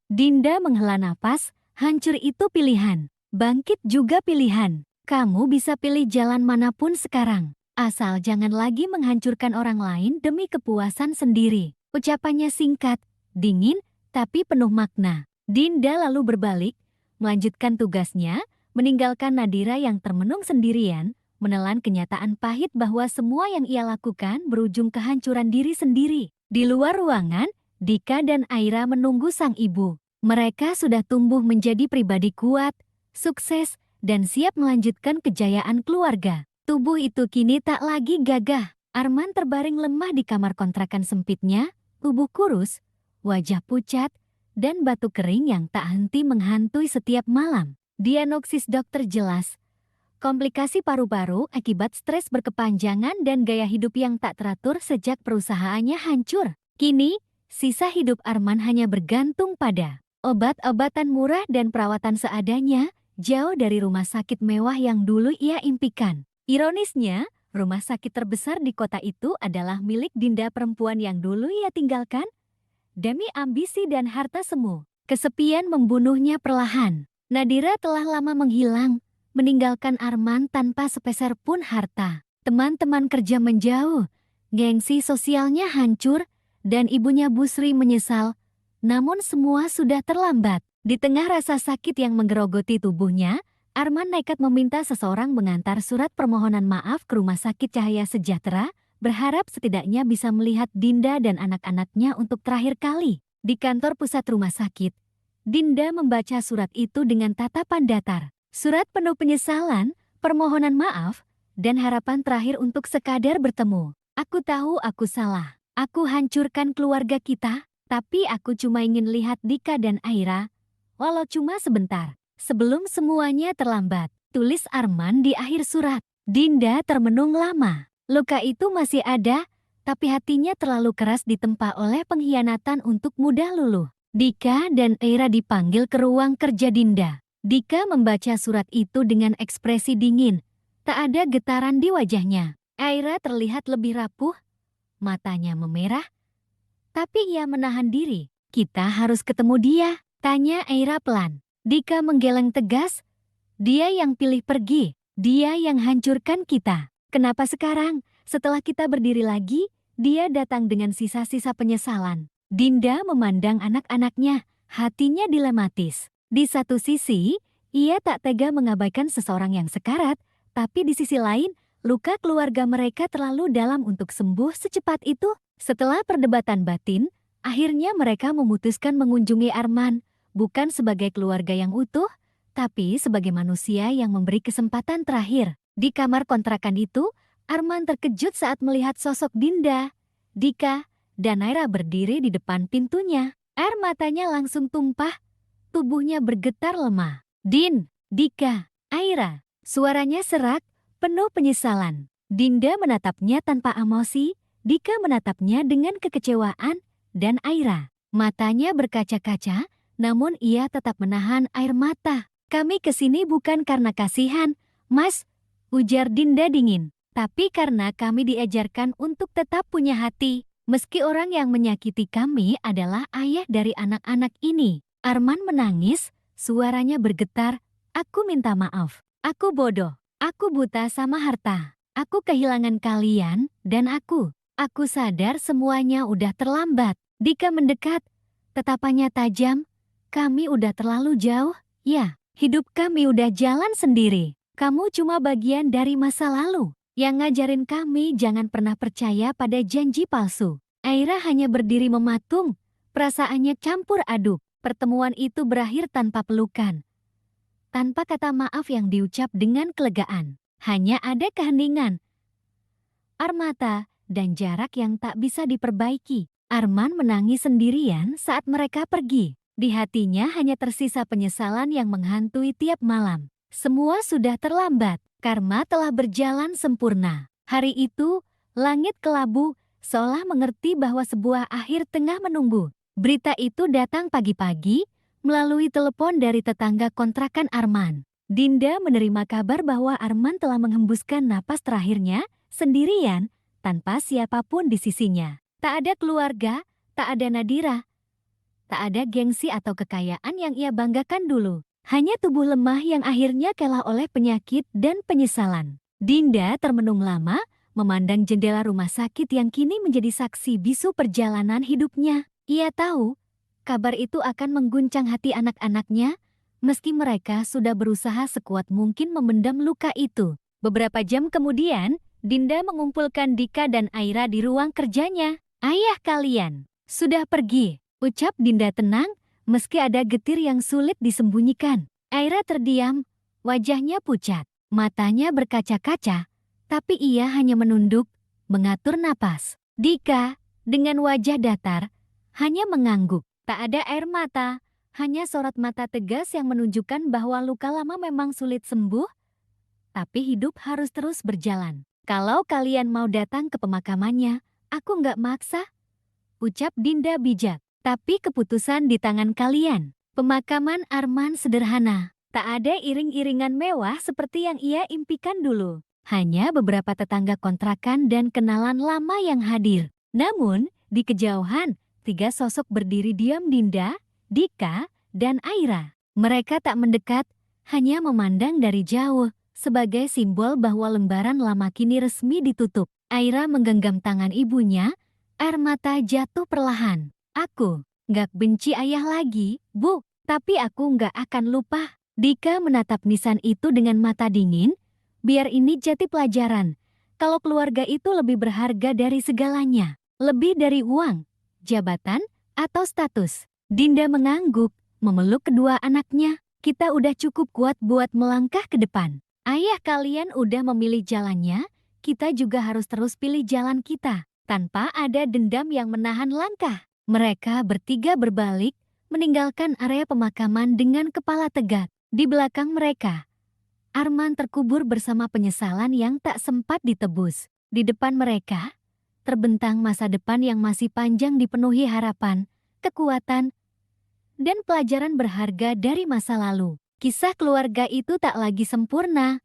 Dinda menghela napas, hancur itu pilihan. Bangkit juga pilihan. Kamu bisa pilih jalan manapun sekarang. Asal jangan lagi menghancurkan orang lain demi kepuasan sendiri. Ucapannya singkat, dingin, tapi penuh makna. Dinda lalu berbalik, melanjutkan tugasnya, meninggalkan Nadira yang termenung sendirian, menelan kenyataan pahit bahwa semua yang ia lakukan berujung kehancuran diri sendiri. Di luar ruangan, Dika dan Aira menunggu sang ibu. Mereka sudah tumbuh menjadi pribadi kuat, sukses, dan siap melanjutkan kejayaan keluarga. Tubuh itu kini tak lagi gagah. Arman terbaring lemah di kamar kontrakan sempitnya, tubuh kurus, wajah pucat, dan batuk kering yang tak henti menghantui setiap malam. Diagnosis dokter jelas, komplikasi paru-paru akibat stres berkepanjangan dan gaya hidup yang tak teratur sejak perusahaannya hancur. Kini, sisa hidup Arman hanya bergantung pada obat-obatan murah dan perawatan seadanya, jauh dari rumah sakit mewah yang dulu ia impikan. Ironisnya, rumah sakit terbesar di kota itu adalah milik Dinda, perempuan yang dulu ia tinggalkan demi ambisi dan harta semu. Kesepian membunuhnya perlahan. Nadira telah lama menghilang, meninggalkan Arman tanpa sepeser pun harta. Teman-teman kerja menjauh, gengsi sosialnya hancur, dan ibunya Busri menyesal. Namun semua sudah terlambat. Di tengah rasa sakit yang menggerogoti tubuhnya, Arman nekat meminta seseorang mengantar surat permohonan maaf ke Rumah Sakit Cahaya Sejahtera, berharap setidaknya bisa melihat Dinda dan anak-anaknya untuk terakhir kali. Di kantor pusat rumah sakit, Dinda membaca surat itu dengan tatapan datar. Surat penuh penyesalan, permohonan maaf, dan harapan terakhir untuk sekadar bertemu. Aku tahu aku salah. Aku hancurkan keluarga kita, tapi aku cuma ingin lihat Dika dan Aira, walau cuma sebentar. Sebelum semuanya terlambat, tulis Arman di akhir surat. Dinda termenung lama. Luka itu masih ada, tapi hatinya terlalu keras ditempa oleh pengkhianatan untuk mudah luluh. Dika dan Aira dipanggil ke ruang kerja Dinda. Dika membaca surat itu dengan ekspresi dingin, Tak ada getaran di wajahnya. Aira terlihat lebih rapuh, matanya memerah, tapi ia menahan diri. Kita harus ketemu dia, tanya Aira pelan. Dika menggeleng tegas, dia yang pilih pergi, dia yang hancurkan kita. Kenapa sekarang, setelah kita berdiri lagi, dia datang dengan sisa-sisa penyesalan. Dinda memandang anak-anaknya, hatinya dilematis. Di satu sisi, ia tak tega mengabaikan seseorang yang sekarat, tapi di sisi lain, luka keluarga mereka terlalu dalam untuk sembuh secepat itu. Setelah perdebatan batin, akhirnya mereka memutuskan mengunjungi Arman, bukan sebagai keluarga yang utuh, tapi sebagai manusia yang memberi kesempatan terakhir. Di kamar kontrakan itu, Arman terkejut saat melihat sosok Dinda, Dika, dan Aira berdiri di depan pintunya. Air matanya langsung tumpah, tubuhnya bergetar lemah. Din, Dika, Aira. Suaranya serak, penuh penyesalan. Dinda menatapnya tanpa emosi, Dika menatapnya dengan kekecewaan, dan Aira. Matanya berkaca-kaca, namun ia tetap menahan air mata. Kami kesini bukan karena kasihan, Mas, ujar Dinda dingin. Tapi karena kami diajarkan untuk tetap punya hati, meski orang yang menyakiti kami adalah ayah dari anak-anak ini. Arman menangis, suaranya bergetar, aku minta maaf. Aku bodoh, aku buta sama harta. Aku kehilangan kalian, dan aku sadar semuanya udah terlambat. Dika mendekat, tatapannya tajam, kami udah terlalu jauh, ya. Hidup kami udah jalan sendiri. Kamu cuma bagian dari masa lalu. Yang ngajarin kami jangan pernah percaya pada janji palsu. Aira hanya berdiri mematung. Perasaannya campur aduk. Pertemuan itu berakhir tanpa pelukan. Tanpa kata maaf yang diucap dengan kelegaan. Hanya ada keheningan, air mata, dan jarak yang tak bisa diperbaiki. Arman menangis sendirian saat mereka pergi. Di hatinya hanya tersisa penyesalan yang menghantui tiap malam. Semua sudah terlambat, karma telah berjalan sempurna. Hari itu, langit kelabu, seolah mengerti bahwa sebuah akhir tengah menunggu. Berita itu datang pagi-pagi, melalui telepon dari tetangga kontrakan Arman. Dinda menerima kabar bahwa Arman telah menghembuskan napas terakhirnya, sendirian, tanpa siapapun di sisinya. Tak ada keluarga, tak ada Nadira. Tak ada gengsi atau kekayaan yang ia banggakan dulu. Hanya tubuh lemah yang akhirnya kalah oleh penyakit dan penyesalan. Dinda termenung lama, memandang jendela rumah sakit yang kini menjadi saksi bisu perjalanan hidupnya. Ia tahu, kabar itu akan mengguncang hati anak-anaknya, meski mereka sudah berusaha sekuat mungkin memendam luka itu. Beberapa jam kemudian, Dinda mengumpulkan Dika dan Aira di ruang kerjanya. Ayah kalian sudah pergi, ucap Dinda tenang, meski ada getir yang sulit disembunyikan. Aira terdiam, wajahnya pucat, matanya berkaca-kaca, tapi ia hanya menunduk, mengatur napas. Dika, dengan wajah datar, hanya mengangguk. Tak ada air mata, hanya sorot mata tegas yang menunjukkan bahwa luka lama memang sulit sembuh, tapi hidup harus terus berjalan. Kalau kalian mau datang ke pemakamannya, aku nggak maksa, ucap Dinda bijak. Tapi keputusan di tangan kalian. Pemakaman Arman sederhana. Tak ada iring-iringan mewah seperti yang ia impikan dulu. Hanya beberapa tetangga kontrakan dan kenalan lama yang hadir. Namun, di kejauhan, 3 sosok berdiri diam: Dinda, Dika, dan Aira. Mereka tak mendekat, hanya memandang dari jauh, sebagai simbol bahwa lembaran lama kini resmi ditutup. Aira menggenggam tangan ibunya, air mata jatuh perlahan. Aku nggak benci ayah lagi, Bu, tapi aku nggak akan lupa. Dika menatap nisan itu dengan mata dingin. Biar ini jadi pelajaran. Kalau keluarga itu lebih berharga dari segalanya. Lebih dari uang, jabatan, atau status. Dinda mengangguk, memeluk kedua anaknya. Kita udah cukup kuat buat melangkah ke depan. Ayah kalian udah memilih jalannya, kita juga harus terus pilih jalan kita. Tanpa ada dendam yang menahan langkah. Mereka bertiga berbalik, meninggalkan area pemakaman dengan kepala tegak. Di belakang mereka, Arman terkubur bersama penyesalan yang tak sempat ditebus. Di depan mereka, terbentang masa depan yang masih panjang dipenuhi harapan, kekuatan, dan pelajaran berharga dari masa lalu. Kisah keluarga itu tak lagi sempurna,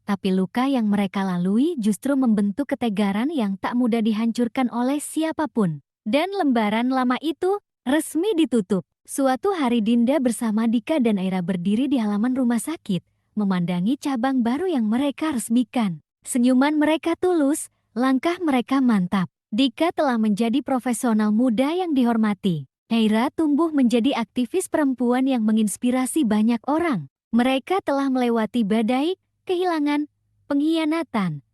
Tapi luka yang mereka lalui justru membentuk ketegaran yang tak mudah dihancurkan oleh siapapun. Dan lembaran lama itu resmi ditutup. Suatu hari Dinda bersama Dika dan Aira berdiri di halaman rumah sakit, memandangi cabang baru yang mereka resmikan. Senyuman mereka tulus, langkah mereka mantap. Dika telah menjadi profesional muda yang dihormati. Aira tumbuh menjadi aktivis perempuan yang menginspirasi banyak orang. Mereka telah melewati badai, kehilangan, pengkhianatan,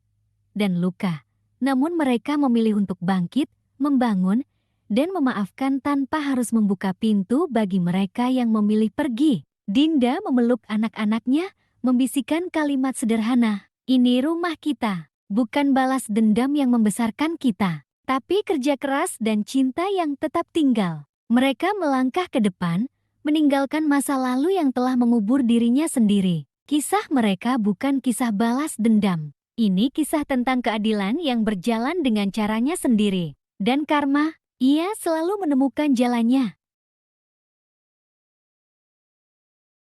dan luka. Namun mereka memilih untuk bangkit, membangun, dan memaafkan tanpa harus membuka pintu bagi mereka yang memilih pergi. Dinda memeluk anak-anaknya, membisikkan kalimat sederhana, "Ini rumah kita, bukan balas dendam yang membesarkan kita, tapi kerja keras dan cinta yang tetap tinggal." Mereka melangkah ke depan, meninggalkan masa lalu yang telah mengubur dirinya sendiri. Kisah mereka bukan kisah balas dendam. Ini kisah tentang keadilan yang berjalan dengan caranya sendiri. Dan karma, ia selalu menemukan jalannya.